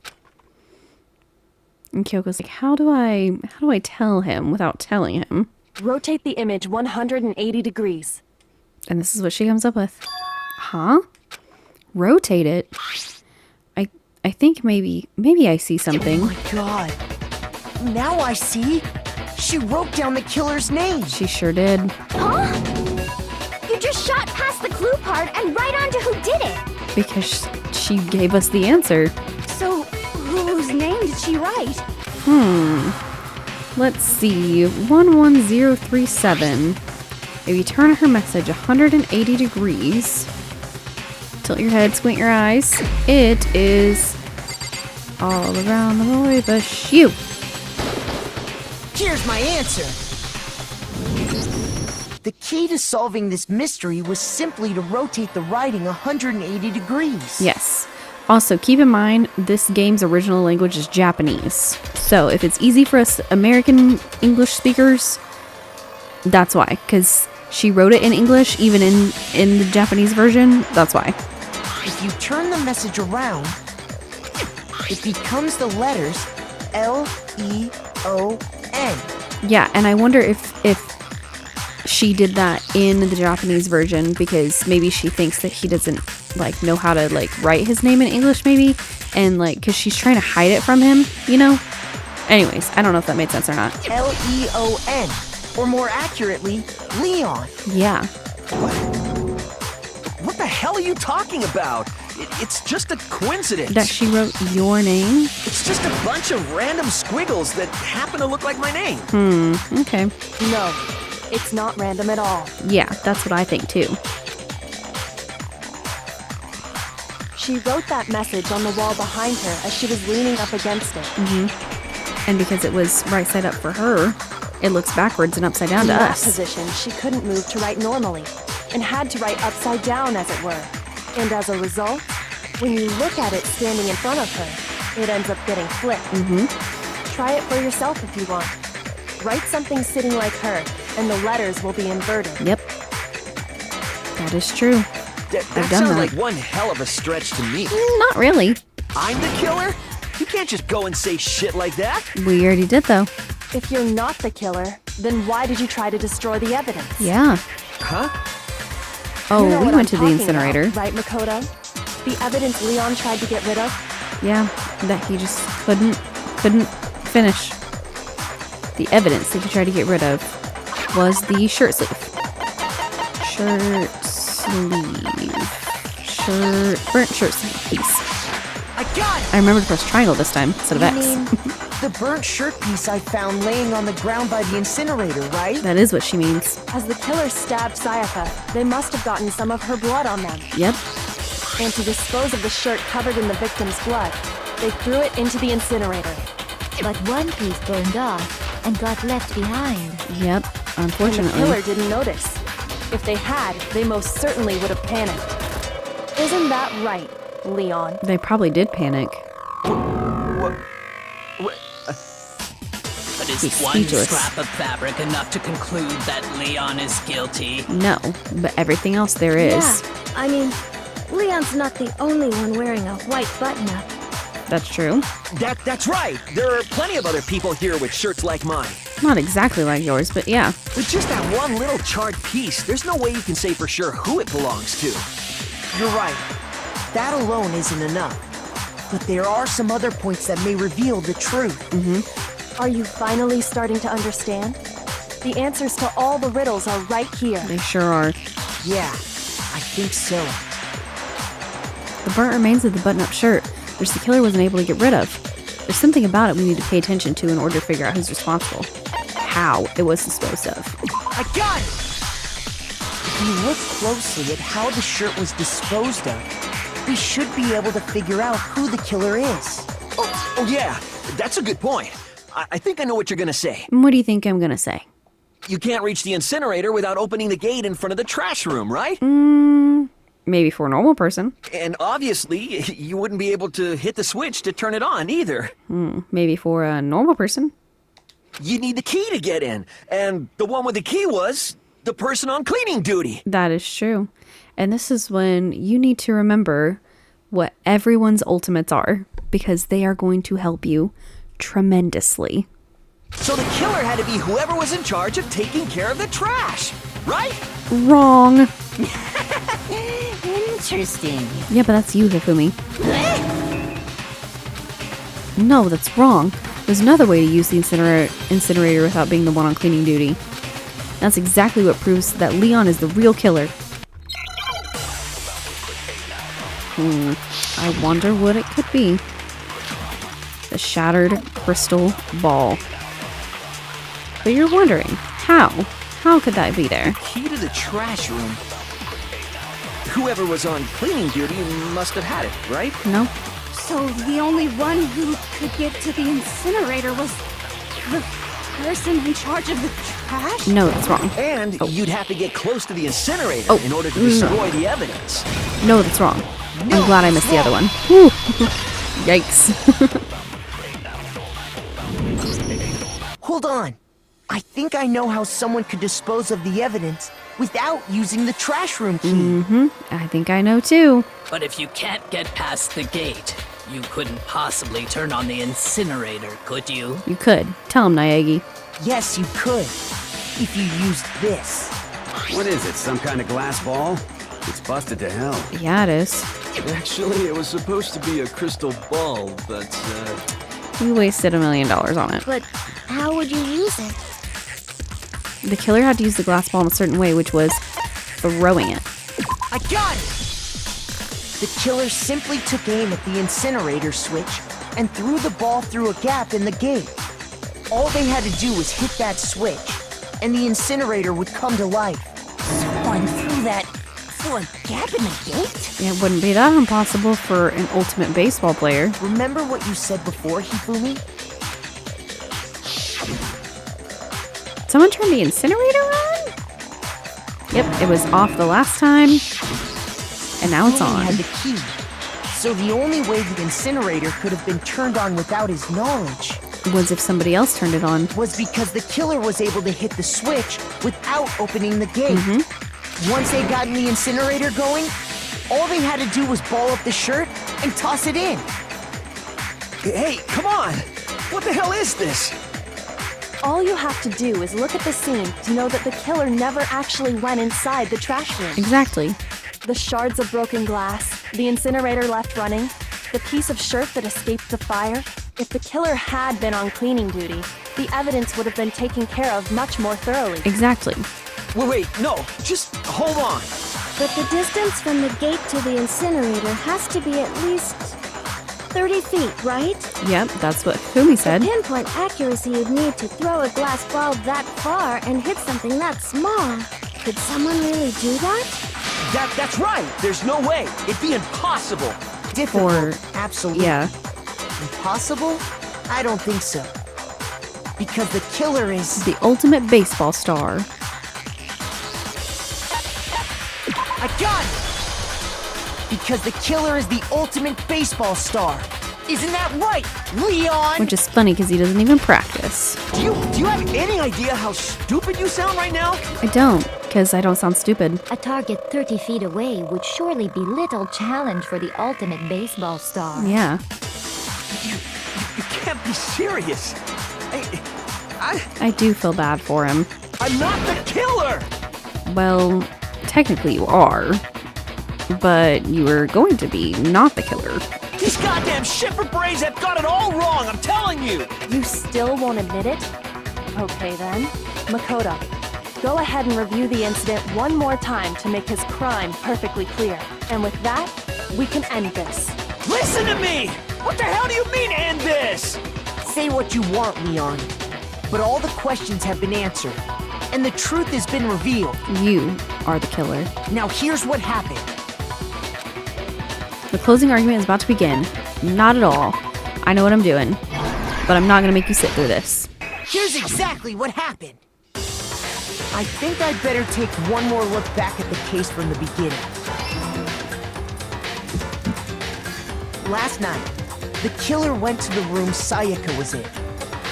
[SPEAKER 1] And Kyoko's like, how do I tell him without telling him?
[SPEAKER 4] Rotate the image 180 degrees.
[SPEAKER 1] And this is what she comes up with. Huh? Rotate it? I think maybe I see something.
[SPEAKER 5] Oh my god. Now I see. She wrote down the killer's name.
[SPEAKER 1] She sure did.
[SPEAKER 7] Huh? You just shot past the clue part and right onto who did it.
[SPEAKER 1] Because she gave us the answer.
[SPEAKER 12] So, whose name did she write?
[SPEAKER 1] Let's see. 11037. If you turn her message 180 degrees, tilt your head, squint your eyes, it is all around the boy bush you.
[SPEAKER 5] Here's my answer. The key to solving this mystery was simply to rotate the writing 180 degrees.
[SPEAKER 1] Yes. Also, keep in mind, this game's original language is Japanese. So if it's easy for us American English speakers, that's why. Because she wrote it in English, even in the Japanese version, that's why.
[SPEAKER 5] If you turn the message around, it becomes the letters L-E-O-N.
[SPEAKER 1] Yeah, and I wonder if she did that in the Japanese version because maybe she thinks that he doesn't like know how to like write his name in English maybe, and like because she's trying to hide it from him, you know? Anyways, I don't know if that made sense or not.
[SPEAKER 5] L-E-O-N, or more accurately, Leon.
[SPEAKER 1] Yeah.
[SPEAKER 11] What the hell are you talking about? It's just a coincidence.
[SPEAKER 1] That she wrote your name?
[SPEAKER 11] It's just a bunch of random squiggles that happen to look like my name.
[SPEAKER 1] Okay.
[SPEAKER 4] No, it's not random at all.
[SPEAKER 1] Yeah, that's what I think too.
[SPEAKER 4] She wrote that message on the wall behind her as she was leaning up against it.
[SPEAKER 1] And because it was right side up for her, it looks backwards and upside down
[SPEAKER 4] In
[SPEAKER 1] to
[SPEAKER 4] that
[SPEAKER 1] us.
[SPEAKER 4] position, she couldn't move to write normally, and had to write upside down, as it were. And as a result, when you look at it standing in front of her, it ends up getting flipped. Try it for yourself if you want. Write something sitting like her, and the letters will be inverted.
[SPEAKER 1] Yep. That is true.
[SPEAKER 11] That
[SPEAKER 1] done
[SPEAKER 11] sounds
[SPEAKER 1] that.
[SPEAKER 11] like one hell of a stretch to me.
[SPEAKER 1] Not really.
[SPEAKER 11] I'm the killer? You can't just go and say shit like that.
[SPEAKER 1] We already did though.
[SPEAKER 4] If you're not the killer, then why did you try to destroy the evidence?
[SPEAKER 1] Yeah.
[SPEAKER 11] Huh?
[SPEAKER 1] Oh,
[SPEAKER 4] You know
[SPEAKER 1] we
[SPEAKER 4] what
[SPEAKER 1] went to
[SPEAKER 4] I'm
[SPEAKER 1] the
[SPEAKER 4] talking
[SPEAKER 1] incinerator.
[SPEAKER 4] about, right, Makoto? The evidence Leon tried to get rid of?
[SPEAKER 1] Yeah, that he just couldn't finish. The evidence that he tried to get rid of was the shirt sleeve. Shirt burnt shirt piece.
[SPEAKER 5] I got it!
[SPEAKER 1] I remember to press triangle this time instead of
[SPEAKER 5] You
[SPEAKER 1] X.
[SPEAKER 5] mean the burnt shirt piece I found laying on the ground by the incinerator, right?
[SPEAKER 1] That is what she means.
[SPEAKER 4] As the killer stabbed Sayaka, they must have gotten some of her blood on them.
[SPEAKER 1] Yep.
[SPEAKER 4] And to dispose of the shirt covered in the victim's blood, they threw it into the incinerator.
[SPEAKER 13] But one piece burned off and got left behind.
[SPEAKER 1] Yep,
[SPEAKER 4] And
[SPEAKER 1] unfortunately.
[SPEAKER 4] the killer didn't notice. If they had, they most certainly would have panicked. Isn't that right, Leon?
[SPEAKER 1] They probably did panic.
[SPEAKER 10] But is
[SPEAKER 1] He's
[SPEAKER 10] one
[SPEAKER 1] speechless.
[SPEAKER 10] scrap of fabric enough to conclude that Leon is guilty?
[SPEAKER 1] No, but everything else there is.
[SPEAKER 14] Yeah, I mean, Leon's not the only one wearing a white button-up.
[SPEAKER 1] That's true.
[SPEAKER 11] That's right. There are plenty of other people here with shirts like mine.
[SPEAKER 1] Not exactly like yours, but yeah.
[SPEAKER 11] With just that one little charred piece, there's no way you can say for sure who it belongs to.
[SPEAKER 5] You're right. That alone isn't enough. But there are some other points that may reveal the truth.
[SPEAKER 4] Are you finally starting to understand? The answers to all the riddles are right here.
[SPEAKER 1] They sure are.
[SPEAKER 5] Yeah, I think so.
[SPEAKER 1] The burnt remains of the button-up shirt, which the killer wasn't able to get rid of. There's something about it we need to pay attention to in order to figure out who's responsible. How it was disposed of.
[SPEAKER 5] I got it! If you look closely at how the shirt was disposed of, we should be able to figure out who the killer is.
[SPEAKER 11] Oh yeah, that's a good point. I think I know what you're gonna say.
[SPEAKER 1] What do you think I'm gonna say?
[SPEAKER 11] You can't reach the incinerator without opening the gate in front of the trash room, right?
[SPEAKER 1] Maybe for a normal person.
[SPEAKER 11] And obviously, you wouldn't be able to hit the switch to turn it on either.
[SPEAKER 1] Maybe for a normal person.
[SPEAKER 11] You need the key to get in, and the one with the key was the person on cleaning duty.
[SPEAKER 1] That is true. And this is when you need to remember what everyone's ultimates are, because they are going to help you tremendously.
[SPEAKER 11] So the killer had to be whoever was in charge of taking care of the trash, right?
[SPEAKER 1] Wrong.
[SPEAKER 3] Interesting.
[SPEAKER 1] Yeah, but that's you, Hifumi. No, that's wrong. There's another way to use the incinerator without being the one on cleaning duty. That's exactly what proves that Leon is the real killer. I wonder what it could be. The shattered crystal ball. But you're wondering, how? How could that be there?
[SPEAKER 11] Key to the trash room. Whoever was on cleaning duty must have had it, right?
[SPEAKER 1] No.
[SPEAKER 12] So the only one who could get to the incinerator was the person in charge of the trash?
[SPEAKER 1] No, that's wrong.
[SPEAKER 11] And you'd have to get close to the incinerator in order to destroy the evidence.
[SPEAKER 1] No, that's wrong. I'm glad I missed the other one. Whew. Yikes.
[SPEAKER 5] Hold on. I think I know how someone could dispose of the evidence without using the trash room key.
[SPEAKER 1] I think I know too.
[SPEAKER 10] But if you can't get past the gate, you couldn't possibly turn on the incinerator, could you?
[SPEAKER 1] You could. Tell him, Naegi.
[SPEAKER 5] Yes, you could. If you used this.
[SPEAKER 6] What is it, some kind of glass ball? It's busted to hell.
[SPEAKER 1] Yeah, it is.
[SPEAKER 8] Actually, it was supposed to be a crystal ball, but,
[SPEAKER 1] We wasted $1 million on it.
[SPEAKER 14] But how would you use it?
[SPEAKER 1] The killer had to use the glass ball in a certain way, which was throwing it.
[SPEAKER 5] I got it! The killer simply took aim at the incinerator switch and threw the ball through a gap in the gate. All they had to do was hit that switch, and the incinerator would come to life.
[SPEAKER 3] Someone threw that through a gap in the gate?
[SPEAKER 1] It wouldn't be that impossible for an ultimate baseball player.
[SPEAKER 5] Remember what you said before, Hifumi?
[SPEAKER 1] Someone turned the incinerator on? Yep, it was off the last time, and now it's
[SPEAKER 5] Hifumi
[SPEAKER 1] on.
[SPEAKER 5] had the key, so the only way the incinerator could have been turned on without his knowledge
[SPEAKER 1] Was if somebody else turned it on.
[SPEAKER 5] was because the killer was able to hit the switch without opening the gate. Once they got the incinerator going, all they had to do was ball up the shirt and toss it in.
[SPEAKER 11] Hey, come on! What the hell is this?
[SPEAKER 4] All you have to do is look at the scene to know that the killer never actually went inside the trash room.
[SPEAKER 1] Exactly.
[SPEAKER 4] The shards of broken glass, the incinerator left running, the piece of shirt that escaped the fire. If the killer had been on cleaning duty, the evidence would have been taken care of much more thoroughly.
[SPEAKER 1] Exactly.
[SPEAKER 11] Wait, no, just hold on.
[SPEAKER 14] But the distance from the gate to the incinerator has to be at least 30 feet, right?
[SPEAKER 1] Yep, that's what Fumi said.
[SPEAKER 14] The pinpoint accuracy you'd need to throw a glass ball that far and hit something that small. Could someone really do that?
[SPEAKER 11] That's right. There's no way. It'd be impossible.
[SPEAKER 5] Difficult, absolutely.
[SPEAKER 1] Yeah.
[SPEAKER 5] Impossible? I don't think so. Because the killer is...
[SPEAKER 1] The ultimate baseball star.
[SPEAKER 5] I got it! Because the killer is the ultimate baseball star. Isn't that right, Leon?
[SPEAKER 1] Which is funny because he doesn't even practice.
[SPEAKER 11] Do you have any idea how stupid you sound right now?
[SPEAKER 1] I don't, because I don't sound stupid.
[SPEAKER 13] A target 30 feet away would surely be little challenge for the ultimate baseball star.
[SPEAKER 1] Yeah.
[SPEAKER 11] You can't be serious.
[SPEAKER 1] I do feel bad for him.
[SPEAKER 11] I'm not the killer!
[SPEAKER 1] Well, technically you are. But you were going to be not the killer.
[SPEAKER 11] These goddamn shipper brains have got it all wrong, I'm telling you!
[SPEAKER 4] You still won't admit it? Okay then. Makoto, go ahead and review the incident one more time to make his crime perfectly clear. And with that, we can end this.
[SPEAKER 11] Listen to me! What the hell do you mean, end this?
[SPEAKER 5] Say what you want, Leon. But all the questions have been answered. And the truth has been revealed.
[SPEAKER 1] You are the killer.
[SPEAKER 5] Now here's what happened.
[SPEAKER 1] The closing argument is about to begin. Not at all. I know what I'm doing. But I'm not going to make you sit through this.
[SPEAKER 5] Here's exactly what happened. I think I'd better take one more look back at the case from the beginning. Last night, the killer went to the room Sayaka was in.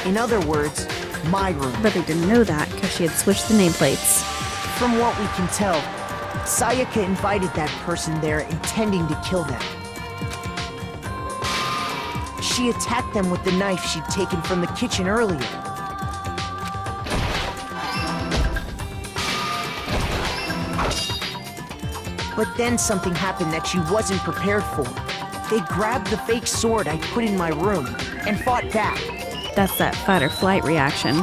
[SPEAKER 5] In other words, my room.
[SPEAKER 1] But they didn't know that because she had switched the nameplates.
[SPEAKER 5] From what we can tell, Sayaka invited that person there intending to kill them. She attacked them with the knife she'd taken from the kitchen earlier. But then something happened that she wasn't prepared for. They grabbed the fake sword I put in my room and fought back.
[SPEAKER 1] That's that fight or flight reaction.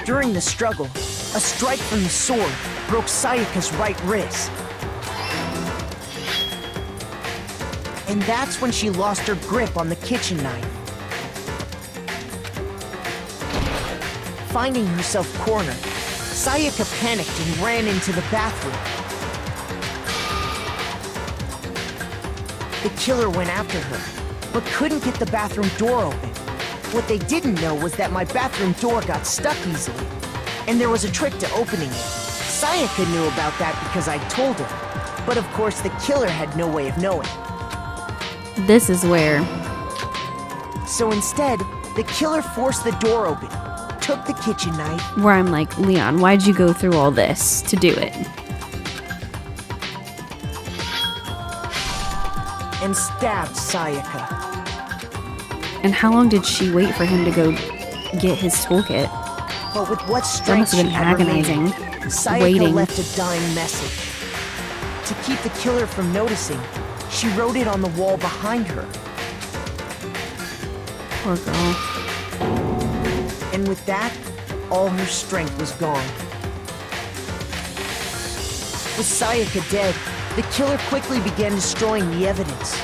[SPEAKER 5] During the struggle, a strike from the sword broke Sayaka's right wrist. And that's when she lost her grip on the kitchen knife. Finding herself cornered, Sayaka panicked and ran into the bathroom. The killer went after her, but couldn't get the bathroom door open. What they didn't know was that my bathroom door got stuck easily, and there was a trick to opening it. Sayaka knew about that because I told her, but of course the killer had no way of knowing.
[SPEAKER 1] This is where...
[SPEAKER 5] So instead, the killer forced the door open, took the kitchen knife...
[SPEAKER 1] Where I'm like, Leon, why'd you go through all this to do it?
[SPEAKER 5] And stabbed Sayaka.
[SPEAKER 1] And how long did she wait for him to go get his toolkit?
[SPEAKER 5] But with what
[SPEAKER 1] That
[SPEAKER 5] strength
[SPEAKER 1] must have been
[SPEAKER 5] she had
[SPEAKER 1] agonizing.
[SPEAKER 5] remaining, Sayaka
[SPEAKER 1] Waiting.
[SPEAKER 5] left a dying message. To keep the killer from noticing, she wrote it on the wall behind her.
[SPEAKER 1] Poor girl.
[SPEAKER 5] And with that, all her strength was gone. With Sayaka dead, the killer quickly began destroying the evidence.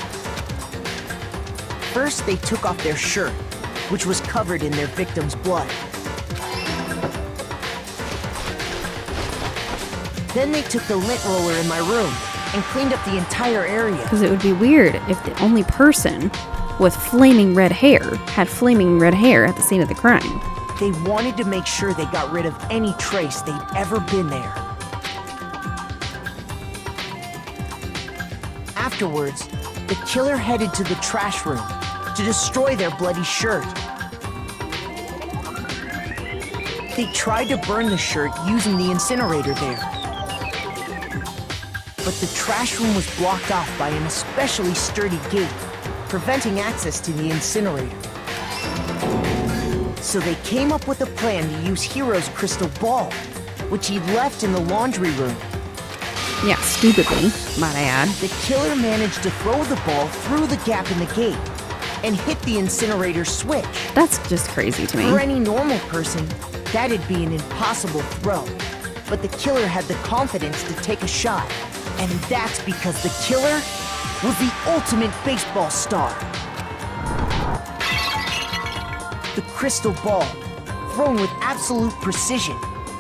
[SPEAKER 5] First, they took off their shirt, which was covered in their victim's blood. Then they took the lint roller in my room and cleaned up the entire area.
[SPEAKER 1] Because it would be weird if the only person with flaming red hair had flaming red hair at the scene of the crime.
[SPEAKER 5] They wanted to make sure they got rid of any trace they'd ever been there. Afterwards, the killer headed to the trash room to destroy their bloody shirt. They tried to burn the shirt using the incinerator there. But the trash room was blocked off by an especially sturdy gate, preventing access to the incinerator. So they came up with a plan to use Hiro's crystal ball, which he'd left in the laundry room.
[SPEAKER 1] Yeah, stupidly, might I add.
[SPEAKER 5] The killer managed to throw the ball through the gap in the gate and hit the incinerator switch.
[SPEAKER 1] That's just crazy to me.
[SPEAKER 5] For any normal person, that'd be an impossible throw. but the killer had the confidence to take a shot. And that's because the killer was the ultimate baseball star. The crystal ball, thrown with absolute precision,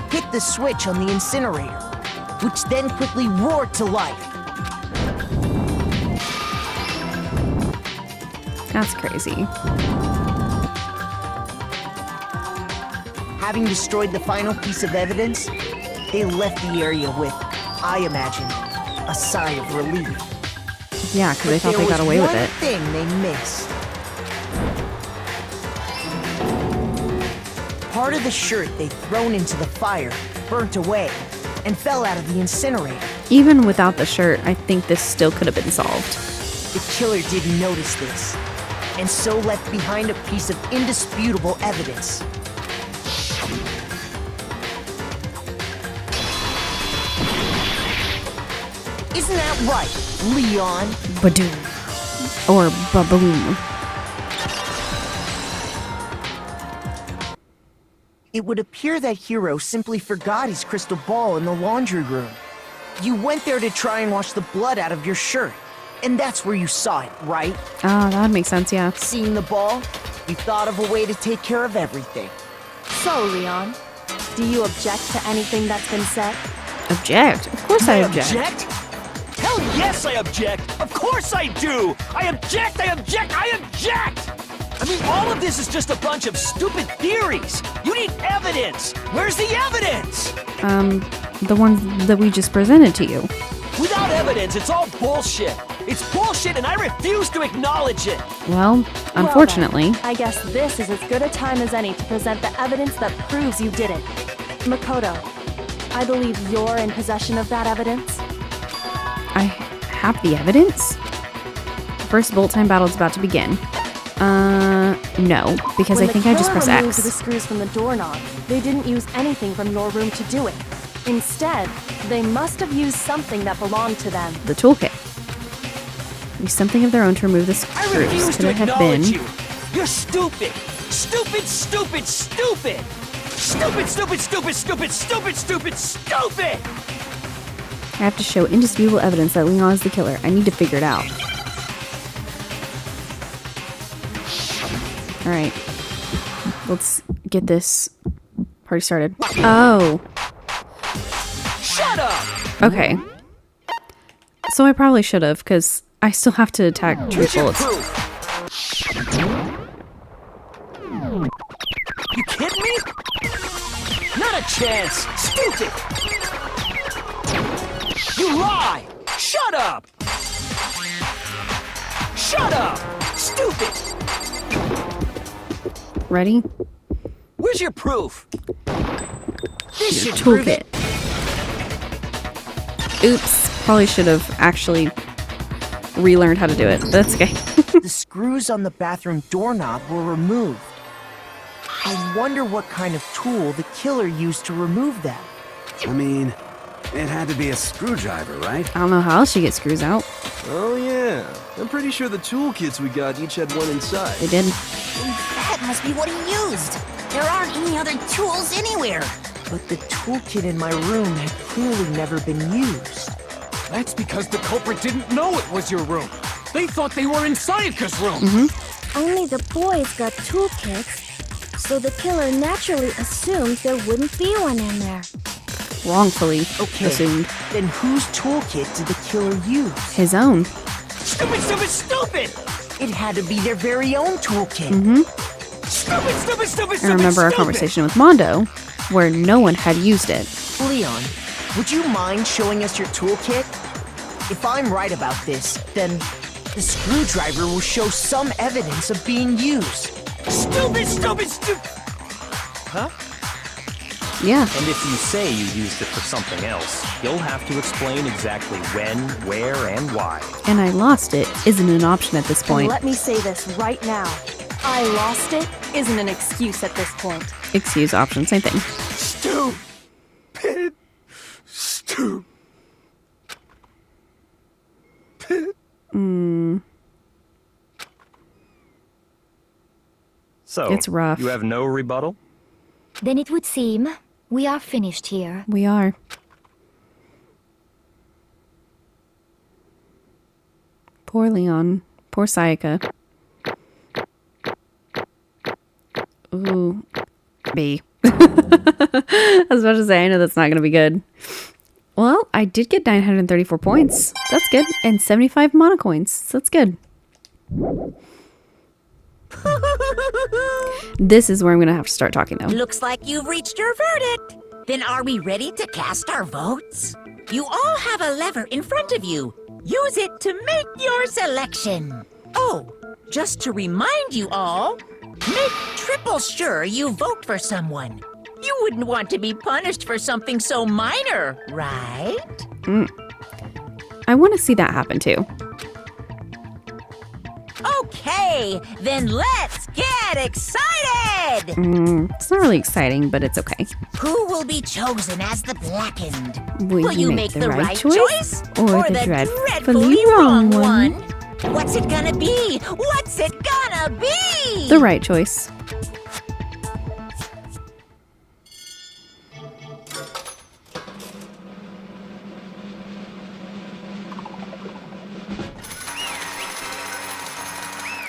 [SPEAKER 5] hit the switch on the incinerator, which then quickly roared to life.
[SPEAKER 1] That's crazy.
[SPEAKER 5] Having destroyed the final piece of evidence, they left the area with, I imagine, a sigh of relief.
[SPEAKER 1] Yeah, because they thought they got away with it.
[SPEAKER 5] There was one thing they missed. Part of the shirt they'd thrown into the fire burnt away and fell out of the incinerator.
[SPEAKER 1] Even without the shirt, I think this still could have been solved.
[SPEAKER 5] The killer didn't notice this, and so left behind a piece of indisputable evidence. Isn't that right, Leon?
[SPEAKER 1] Badoom. Or baboom.
[SPEAKER 5] It would appear that Hiro simply forgot his crystal ball in the laundry room. You went there to try and wash the blood out of your shirt, and that's where you saw it, right?
[SPEAKER 1] Ah, that would make sense, yeah.
[SPEAKER 5] Seeing the ball, you thought of a way to take care of everything.
[SPEAKER 4] So, Leon, do you object to anything that's been said?
[SPEAKER 1] Object? Of course I object.
[SPEAKER 11] Hell yes, I object! Of course I do! I object! I object! I object! I mean, all of this is just a bunch of stupid theories! You need evidence! Where's the evidence?
[SPEAKER 1] The ones that we just presented to you.
[SPEAKER 11] Without evidence, it's all bullshit! It's bullshit and I refuse to acknowledge it!
[SPEAKER 1] Well, unfortunately.
[SPEAKER 4] Well then, I guess this is as good a time as any to present the evidence that proves you did it. Makoto, I believe you're in possession of that evidence?
[SPEAKER 1] I have the evidence? The first bolt time battle is about to begin. No, because I think I just press
[SPEAKER 4] When the killer
[SPEAKER 1] X.
[SPEAKER 4] removed the screws from the doorknob, they didn't use anything from your room to do it. Instead, they must have used something that belonged to them.
[SPEAKER 1] The toolkit. Use something of their own to remove the
[SPEAKER 11] I
[SPEAKER 1] screws.
[SPEAKER 11] refuse
[SPEAKER 1] Could
[SPEAKER 11] to
[SPEAKER 1] it have
[SPEAKER 11] acknowledge
[SPEAKER 1] been?
[SPEAKER 11] you! You're stupid! Stupid, stupid, stupid! Stupid, stupid, stupid, stupid, stupid, stupid, stupid!
[SPEAKER 1] I have to show indisputable evidence that Leon is the killer. I need to figure it out. Alright. Let's get this party started. Oh.
[SPEAKER 11] Shut up!
[SPEAKER 1] Okay. So I probably should have, because I still have to attack truth bullets.
[SPEAKER 11] You kidding me? Not a chance! Stupid! You lie! Shut up! Shut up! Stupid!
[SPEAKER 1] Ready?
[SPEAKER 11] Where's your proof? This
[SPEAKER 1] Your
[SPEAKER 11] should prove it.
[SPEAKER 1] toolkit. Oops. Probably should have actually relearned how to do it. That's okay.
[SPEAKER 5] The screws on the bathroom doorknob were removed. I wonder what kind of tool the killer used to remove them.
[SPEAKER 6] I mean, it had to be a screwdriver, right?
[SPEAKER 1] I don't know how else you get screws out.
[SPEAKER 8] Oh yeah, I'm pretty sure the toolkits we got each had one inside.
[SPEAKER 1] They did.
[SPEAKER 3] That must be what he used. There aren't any other tools anywhere.
[SPEAKER 5] But the toolkit in my room had clearly never been used.
[SPEAKER 2] That's because the culprit didn't know it was your room. They thought they were in Sayaka's room.
[SPEAKER 14] Only the boys got toolkits, so the killer naturally assumed there wouldn't be one in there.
[SPEAKER 1] Wrongfully assumed.
[SPEAKER 5] Then whose toolkit did the killer use?
[SPEAKER 1] His own.
[SPEAKER 11] Stupid, stupid, stupid!
[SPEAKER 5] It had to be their very own toolkit.
[SPEAKER 11] Stupid, stupid, stupid,
[SPEAKER 1] I
[SPEAKER 11] stupid,
[SPEAKER 1] remember our
[SPEAKER 11] stupid!
[SPEAKER 1] conversation with Mondo, where no one had used it.
[SPEAKER 5] Leon, would you mind showing us your toolkit? If I'm right about this, then the screwdriver will show some evidence of being used.
[SPEAKER 11] Stupid, stupid, stupid! Huh?
[SPEAKER 1] Yeah.
[SPEAKER 9] And if you say you used it for something else, you'll have to explain exactly when, where, and why.
[SPEAKER 1] And I lost it isn't an option at this
[SPEAKER 4] And
[SPEAKER 1] point.
[SPEAKER 4] let me say this right now. I lost it isn't an excuse at this point.
[SPEAKER 1] Excuse option, same thing.
[SPEAKER 8] Stupid. Stupid.
[SPEAKER 9] So,
[SPEAKER 1] It's rough.
[SPEAKER 9] you have no rebuttal?
[SPEAKER 13] Then it would seem We are finished here.
[SPEAKER 1] We are. Poor Leon. Poor Sayaka. Ooh. B. I was about to say, I know that's not going to be good. Well, I did get 934 points. That's good. And 75 monocoins. So that's good. This is where I'm going to have to start talking, though.
[SPEAKER 3] Looks like you've reached your verdict. Then are we ready to cast our votes? You all have a lever in front of you. Use it to make your selection. Oh, just to remind you all, make triple sure you vote for someone. You wouldn't want to be punished for something so minor, right?
[SPEAKER 1] I want to see that happen, too.
[SPEAKER 3] Okay, then let's get excited!
[SPEAKER 1] It's not really exciting, but it's okay.
[SPEAKER 3] Who will be chosen as the blackened?
[SPEAKER 1] Will
[SPEAKER 3] you make the right choice?
[SPEAKER 1] Or the dreadfully wrong one?
[SPEAKER 3] What's it gonna be? What's it gonna be?
[SPEAKER 1] The right choice.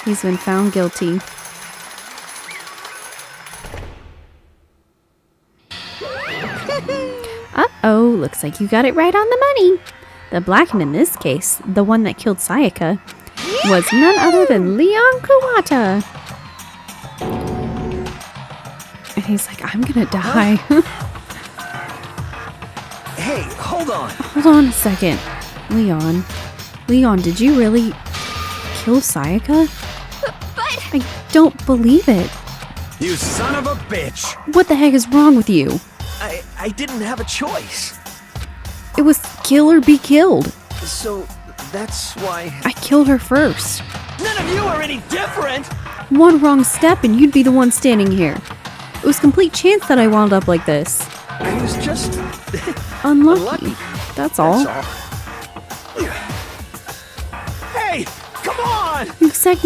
[SPEAKER 1] He's been found guilty. Uh-oh, looks like you got it right on the money. The blackened in this case, the one that killed Sayaka, was none other than Leon Kuwata. And he's like, I'm gonna die.
[SPEAKER 11] Hey, hold on.
[SPEAKER 1] Hold on a second. Leon, did you really kill Sayaka? I don't believe it.
[SPEAKER 11] You son of a bitch!
[SPEAKER 1] What the heck is wrong with you?
[SPEAKER 11] I didn't have a choice.
[SPEAKER 1] It was kill or be killed.
[SPEAKER 11] So, that's why...
[SPEAKER 1] I killed her first.
[SPEAKER 11] None of you are any different!
[SPEAKER 1] One wrong step and you'd be the one standing here. It was complete chance that I wound up like this.
[SPEAKER 11] I was just...
[SPEAKER 1] Unlucky. That's all.
[SPEAKER 11] Hey! Come on!
[SPEAKER 1] You expect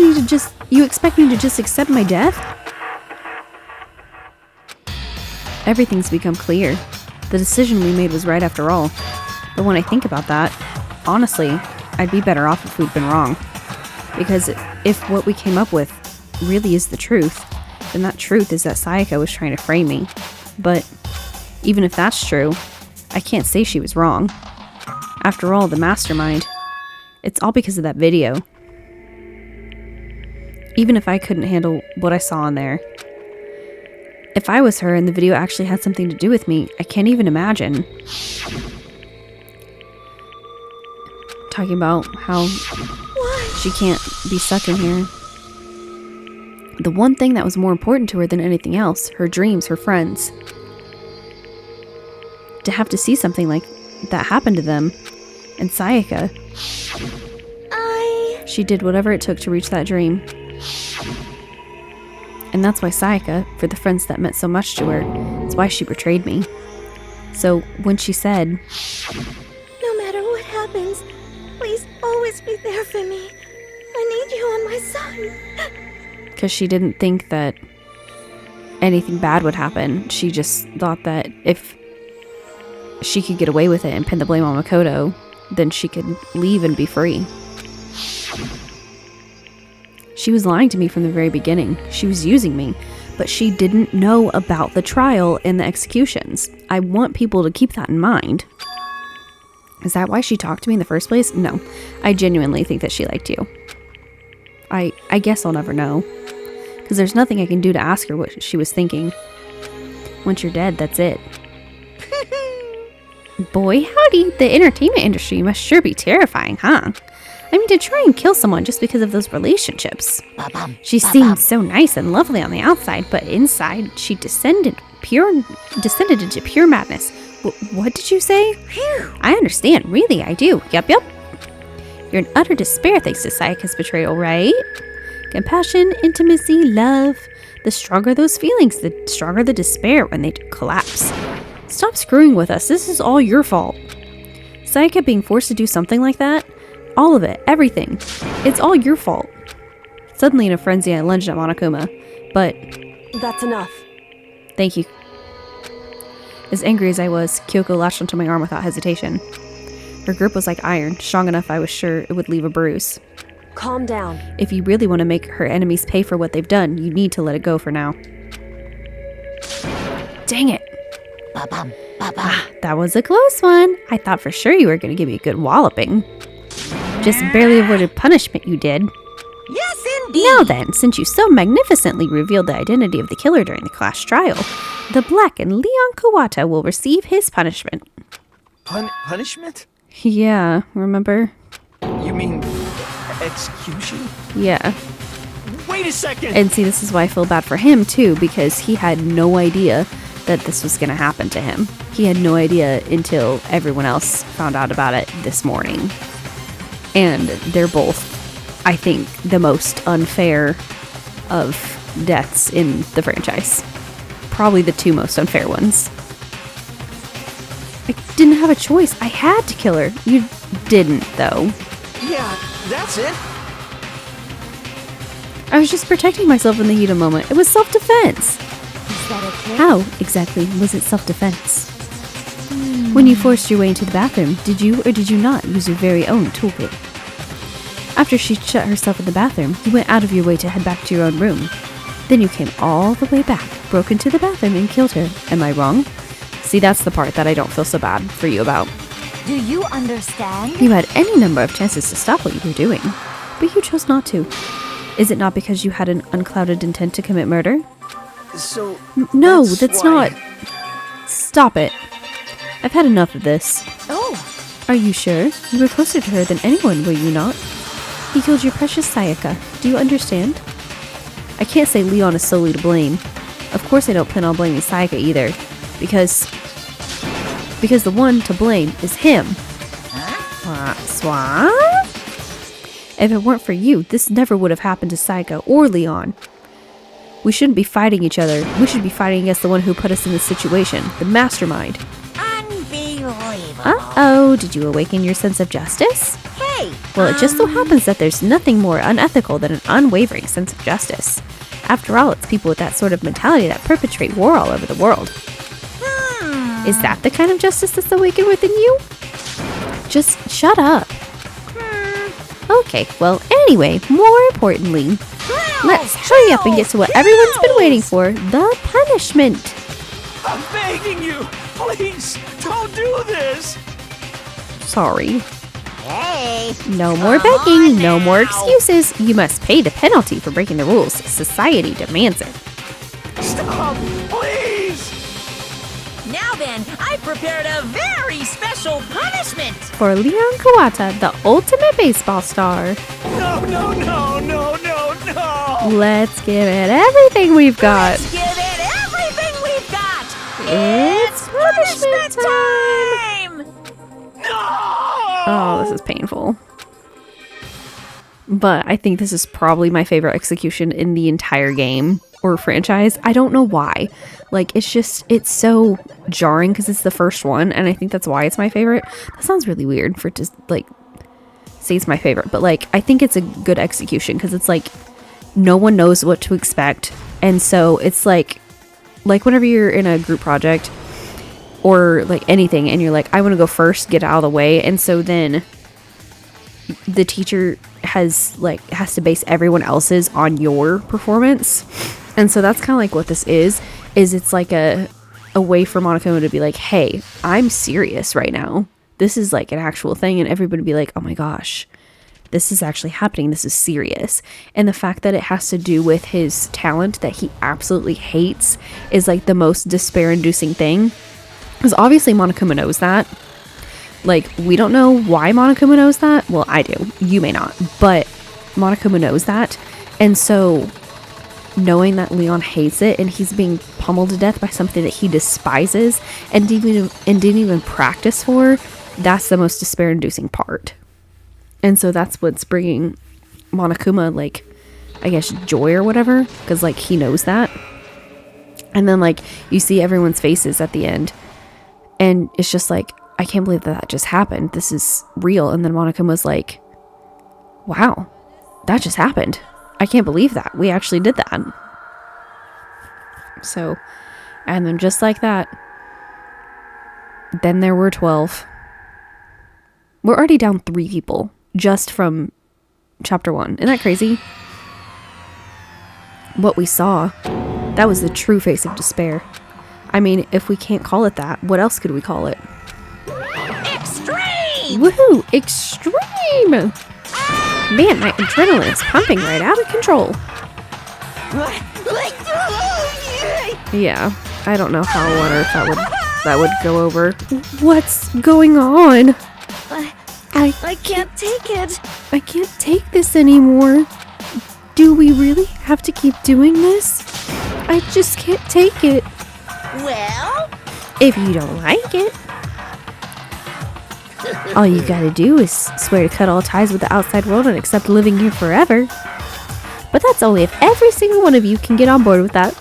[SPEAKER 1] me to just accept my death? Everything's become clear. The decision we made was right after all. But when I think about that, honestly, I'd be better off if we'd been wrong. Because if what we came up with really is the truth, then that truth is that Sayaka was trying to frame me. But even if that's true, I can't say she was wrong. After all, the mastermind, it's all because of that video. Even if I couldn't handle what I saw in there, if I was her and the video actually had something to do with me, I can't even imagine. Talking about how she can't be stuck in here. The one thing that was more important to her than anything else, her dreams, her friends. To have to see something like that happen to them. And Sayaka. She did whatever it took to reach that dream. And that's why Sayaka, for the friends that meant so much to her, it's why she betrayed me. So when she said,
[SPEAKER 14] No matter what happens, please always be there for me. I need you on my side.
[SPEAKER 1] Because she didn't think that anything bad would happen. She just thought that if she could get away with it and pin the blame on Makoto, then she could leave and be free. She was lying to me from the very beginning. She was using me, but she didn't know about the trial and the executions. I want people to keep that in mind. Is that why she talked to me in the first place? No. I genuinely think that she liked you. I guess I'll never know. Because there's nothing I can do to ask her what she was thinking. Once you're dead, that's it. Boy, howdy, the entertainment industry must sure be terrifying, huh? I mean, to try and kill someone just because of those relationships. She seemed so nice and lovely on the outside, but inside, she descended into pure madness. What did you say? I understand, really, I do. Yup. You're in utter despair thanks to Sayaka's betrayal, right? Compassion, intimacy, love. The stronger those feelings, the stronger the despair when they collapse. Stop screwing with us. This is all your fault. Sayaka being forced to do something like that, all of it, everything. It's all your fault. Suddenly in a frenzy, I lunged at Monokuma, but...
[SPEAKER 4] That's enough.
[SPEAKER 1] Thank you. As angry as I was, Kyoko latched onto my arm without hesitation. Her grip was like iron, strong enough I was sure it would leave a bruise.
[SPEAKER 4] Calm down.
[SPEAKER 1] If you really want to make her enemies pay for what they've done, you need to let it go for now. Dang it. That was a close one. I thought for sure you were going to give me a good walloping. Just barely avoided punishment, you did.
[SPEAKER 3] Yes, indeed.
[SPEAKER 1] Now then, since you so magnificently revealed the identity of the killer during the class trial, the Black and Leon Kawata will receive his punishment.
[SPEAKER 11] Punishment?
[SPEAKER 1] Yeah, remember?
[SPEAKER 11] You mean execution?
[SPEAKER 1] Yeah.
[SPEAKER 11] Wait a second!
[SPEAKER 1] And see, this is why I feel bad for him, too, because he had no idea that this was going to happen to him. He had no idea until everyone else found out about it this morning. And they're both, I think, the most unfair of deaths in the franchise. Probably the two most unfair ones. I didn't have a choice. I had to kill her. You didn't, though.
[SPEAKER 11] Yeah, that's it.
[SPEAKER 1] I was just protecting myself in the heat of the moment. It was self-defense.
[SPEAKER 13] Is that okay?
[SPEAKER 1] How exactly was it self-defense? When you forced your way into the bathroom, did you or did you not use your very own toolkit? After she shut herself in the bathroom, you went out of your way to head back to your own room. Then you came all the way back, broke into the bathroom, and killed her. Am I wrong? See, that's the part that I don't feel so bad for you about.
[SPEAKER 13] Do you understand?
[SPEAKER 1] You had any number of chances to stop what you were doing, but you chose not to. Is it not because you had an unclouded intent to commit murder?
[SPEAKER 11] So...
[SPEAKER 1] No, that's not... Stop it. I've had enough of this.
[SPEAKER 13] Oh.
[SPEAKER 1] Are you sure? You were closer to her than anyone, were you not? He killed your precious Sayaka. Do you understand? I can't say Leon is solely to blame. Of course I don't plan on blaming Sayaka either. Because the one to blame is him. Swat? If it weren't for you, this never would have happened to Sayaka or Leon. We shouldn't be fighting each other. We should be fighting against the one who put us in this situation, the mastermind.
[SPEAKER 3] Unbelievable.
[SPEAKER 1] Uh-oh, did you awaken your sense of justice?
[SPEAKER 3] Hey!
[SPEAKER 1] Well, it just so happens that there's nothing more unethical than an unwavering sense of justice. After all, it's people with that sort of mentality that perpetrate war all over the world. Is that the kind of justice that's awakened within you? Just shut up. Okay, well, anyway, more importantly, let's hurry up and get to what everyone's been waiting for, the punishment.
[SPEAKER 11] I'm begging you, please, don't do this.
[SPEAKER 1] Sorry.
[SPEAKER 3] Hey!
[SPEAKER 1] No more begging, no more excuses. You must pay the penalty for breaking the rules. Society demands it.
[SPEAKER 11] Stop, please!
[SPEAKER 3] Now then, I prepared a very special punishment!
[SPEAKER 1] For Leon Kawata, the ultimate baseball star.
[SPEAKER 11] No, no, no, no, no, no!
[SPEAKER 1] Let's give it everything we've got.
[SPEAKER 3] Let's give it everything we've got!
[SPEAKER 1] It's punishment time!
[SPEAKER 11] No!
[SPEAKER 1] Oh, this is painful. But I think this is probably my favorite execution in the entire game or franchise. I don't know why. Like, it's so jarring because it's the first one, and I think that's why it's my favorite. That sounds really weird for it to, like, say it's my favorite, but, like, I think it's a good execution because it's, like, no one knows what to expect, and so it's, like, whenever you're in a group project or, like, anything, and you're like, I want to go first, get out of the way, and so then the teacher has to base everyone else's on your performance. And so that's kind of like what this is it's like a way for Monokuma to be like, hey, I'm serious right now. This is like an actual thing. And everybody would be like, oh my gosh, this is actually happening. This is serious. And the fact that it has to do with his talent that he absolutely hates is like the most despair-inducing thing. Because obviously Monokuma knows that. Like, we don't know why Monokuma knows that. Well, I do. You may not. But Monokuma knows that. And so, knowing that Leon hates it and he's being pummeled to death by something that he despises and didn't even practice for, that's the most despair-inducing part. And so that's what's bringing Monokuma, like, I guess, joy or whatever. Because, like, he knows that. And then, like, you see everyone's faces at the end. And it's just like, I can't believe that just happened. This is real. And then Monokuma was like, wow, that just happened. I can't believe that. We actually did that. So, and then just like that, Then there were 12. We're already down 3 people just from chapter 1. Isn't that crazy? What we saw, that was the true face of despair. I mean, if we can't call it that, what else could we call it?
[SPEAKER 3] Extreme!
[SPEAKER 1] Woohoo! Extreme! Man, my adrenaline is pumping right out of control. Yeah, I don't know how on earth that would go over. What's going on?
[SPEAKER 14] I can't take it.
[SPEAKER 1] I can't take this anymore. Do we really have to keep doing this? I just can't take it.
[SPEAKER 3] Well?
[SPEAKER 1] If you don't like it. All you gotta do is swear to cut all ties with the outside world and accept living here forever. But that's only if every single one of you can get on board with that.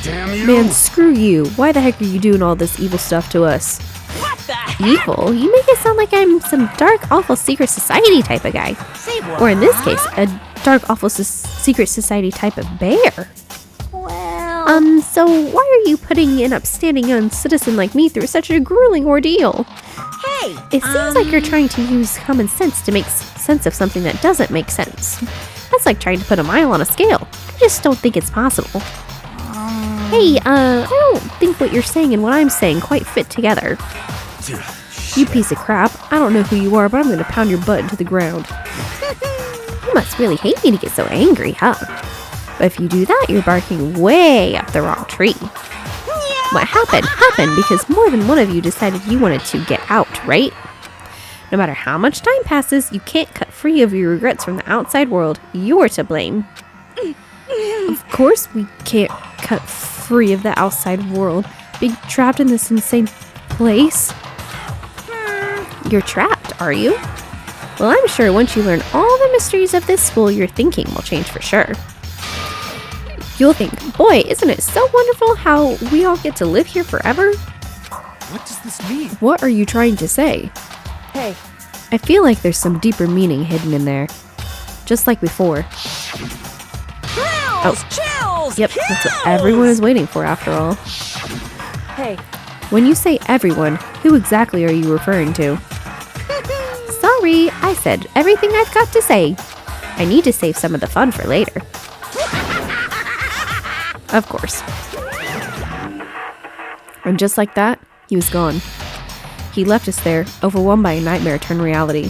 [SPEAKER 6] Damn you!
[SPEAKER 1] Man, screw you. Why the heck are you doing all this evil stuff to us?
[SPEAKER 3] What the heck?
[SPEAKER 1] Evil? You make it sound like I'm some dark, awful secret society type of guy.
[SPEAKER 3] Say what?
[SPEAKER 1] Or in this case, a dark, awful secret society type of bear.
[SPEAKER 3] Well...
[SPEAKER 1] So why are you putting an upstanding young citizen like me through such a grueling ordeal?
[SPEAKER 3] Hey!
[SPEAKER 1] It seems like you're trying to use common sense to make sense of something that doesn't make sense. That's like trying to put a mile on a scale. I just don't think it's possible. Hey, I don't think what you're saying and what I'm saying quite fit together. You piece of crap. I don't know who you are, but I'm gonna pound your butt into the ground. You must really hate me to get so angry, huh? But if you do that, you're barking way up the wrong tree. What happened because more than one of you decided you wanted to get out, right? No matter how much time passes, you can't cut free of your regrets from the outside world. You're to blame. Of course we can't cut free of the outside world. Being trapped in this insane place. You're trapped, are you? Well, I'm sure once you learn all the mysteries of this school, your thinking will change for sure. You'll think, boy, isn't it so wonderful how we all get to live here forever?
[SPEAKER 2] What does this mean?
[SPEAKER 1] What are you trying to say?
[SPEAKER 4] Hey,
[SPEAKER 1] I feel like there's some deeper meaning hidden in there. Just like before.
[SPEAKER 3] Chills!
[SPEAKER 1] Yep, that's what everyone is waiting for after all.
[SPEAKER 4] hey,
[SPEAKER 1] When you say everyone, who exactly are you referring to? Sorry, I said everything I've got to say. I need to save some of the fun for later. Of course. And just like that, he was gone. He left us there, overwhelmed by a nightmare turned reality.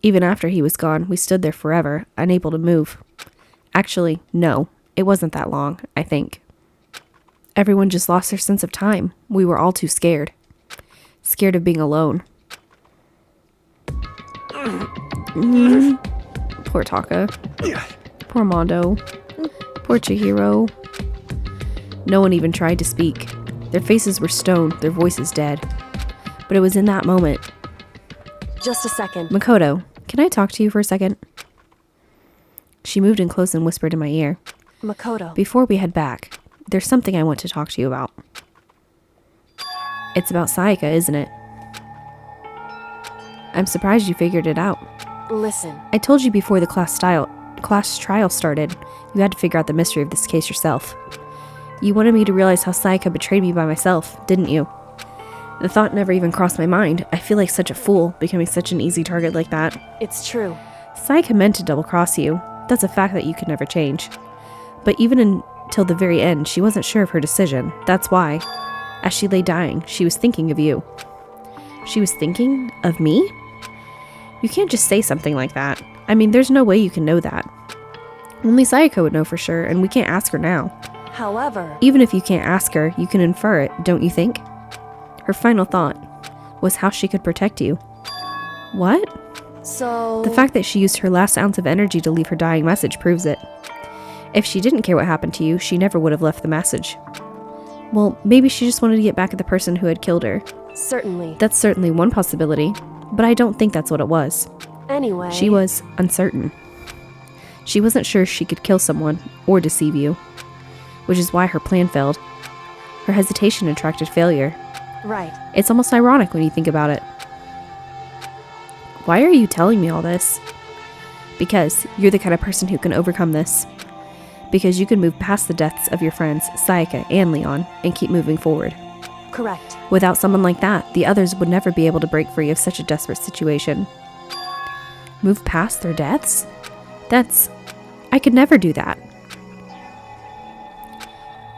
[SPEAKER 1] Even after he was gone, we stood there forever, unable to move. Actually, no, it wasn't that long, I think. Everyone just lost their sense of time. We were all too scared. Scared of being alone. Poor Taka. Poor Mondo. Poor Chihiro. No one even tried to speak. Their faces were stone, their voices dead. But it was in that moment.
[SPEAKER 4] just a second.
[SPEAKER 1] Makoto, can I talk to you for a second? She moved in close and whispered in my ear.
[SPEAKER 4] Makoto.
[SPEAKER 1] Before we head back, there's something I want to talk to you about. It's about Sayaka, isn't it? I'm surprised you figured it out.
[SPEAKER 4] Listen.
[SPEAKER 1] I told you before the class trial started, you had to figure out the mystery of this case yourself. You wanted me to realize how Sayaka betrayed me by myself, didn't you? The thought never even crossed my mind. I feel like such a fool, becoming such an easy target like that.
[SPEAKER 4] It's true.
[SPEAKER 1] Sayaka meant to double-cross you. That's a fact that you could never change. But even until the very end, she wasn't sure of her decision. That's why, as she lay dying, she was thinking of you. She was thinking of me? You can't just say something like that. I mean, there's no way you can know that. Only Sayaka would know for sure, and we can't ask her now.
[SPEAKER 4] However...
[SPEAKER 1] Even if you can't ask her, you can infer it, don't you think? Her final thought was how she could protect you. What?
[SPEAKER 4] So...
[SPEAKER 1] The fact that she used her last ounce of energy to leave her dying message proves it. If she didn't care what happened to you, she never would have left the message. Well, maybe she just wanted to get back at the person who had killed her.
[SPEAKER 4] Certainly.
[SPEAKER 1] That's certainly one possibility, but I don't think that's what it was.
[SPEAKER 4] Anyway...
[SPEAKER 1] She was uncertain. She wasn't sure she could kill someone or deceive you, which is why her plan failed. Her hesitation attracted failure.
[SPEAKER 4] Right.
[SPEAKER 1] It's almost ironic when you think about it. Why are you telling me all this? Because you're the kind of person who can overcome this. Because you can move past the deaths of your friends, Sayaka and Leon, and keep moving forward.
[SPEAKER 4] Correct.
[SPEAKER 1] Without someone like that, the others would never be able to break free of such a desperate situation. Move past their deaths? I could never do that.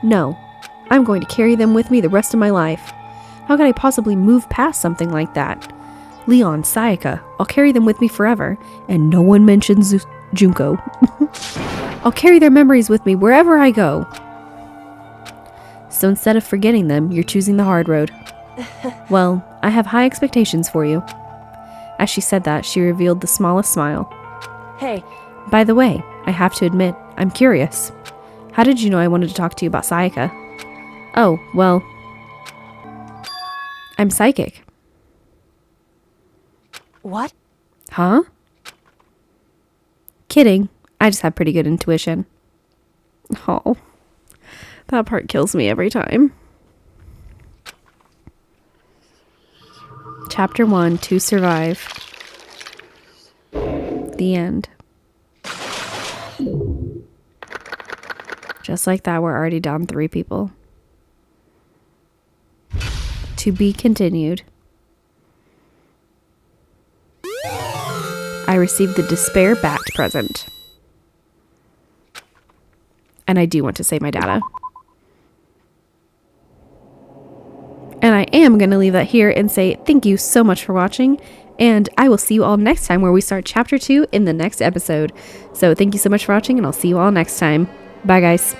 [SPEAKER 1] No, I'm going to carry them with me the rest of my life. How could I possibly move past something like that? Leon, Sayaka, I'll carry them with me forever, and no one mentions Junko. I'll carry their memories with me wherever I go. So instead of forgetting them, you're choosing the hard road. Well, I have high expectations for you. As she said that, she revealed the smallest smile.
[SPEAKER 4] Hey.
[SPEAKER 1] By the way, I have to admit, I'm curious. How did you know I wanted to talk to you about Sayaka? Oh, well, I'm psychic.
[SPEAKER 4] What?
[SPEAKER 1] Huh? Kidding. I just have pretty good intuition. Oh, that part kills me every time. Chapter 1, To Survive. The end. Just like that, we're already down 3 people. To be continued. I received the Despair backed present. And I do want to save my data. And I am going to leave that here and say thank you so much for watching. And I will see you all next time where we start Chapter 2 in the next episode. So thank you so much for watching, and I'll see you all next time. Bye, guys.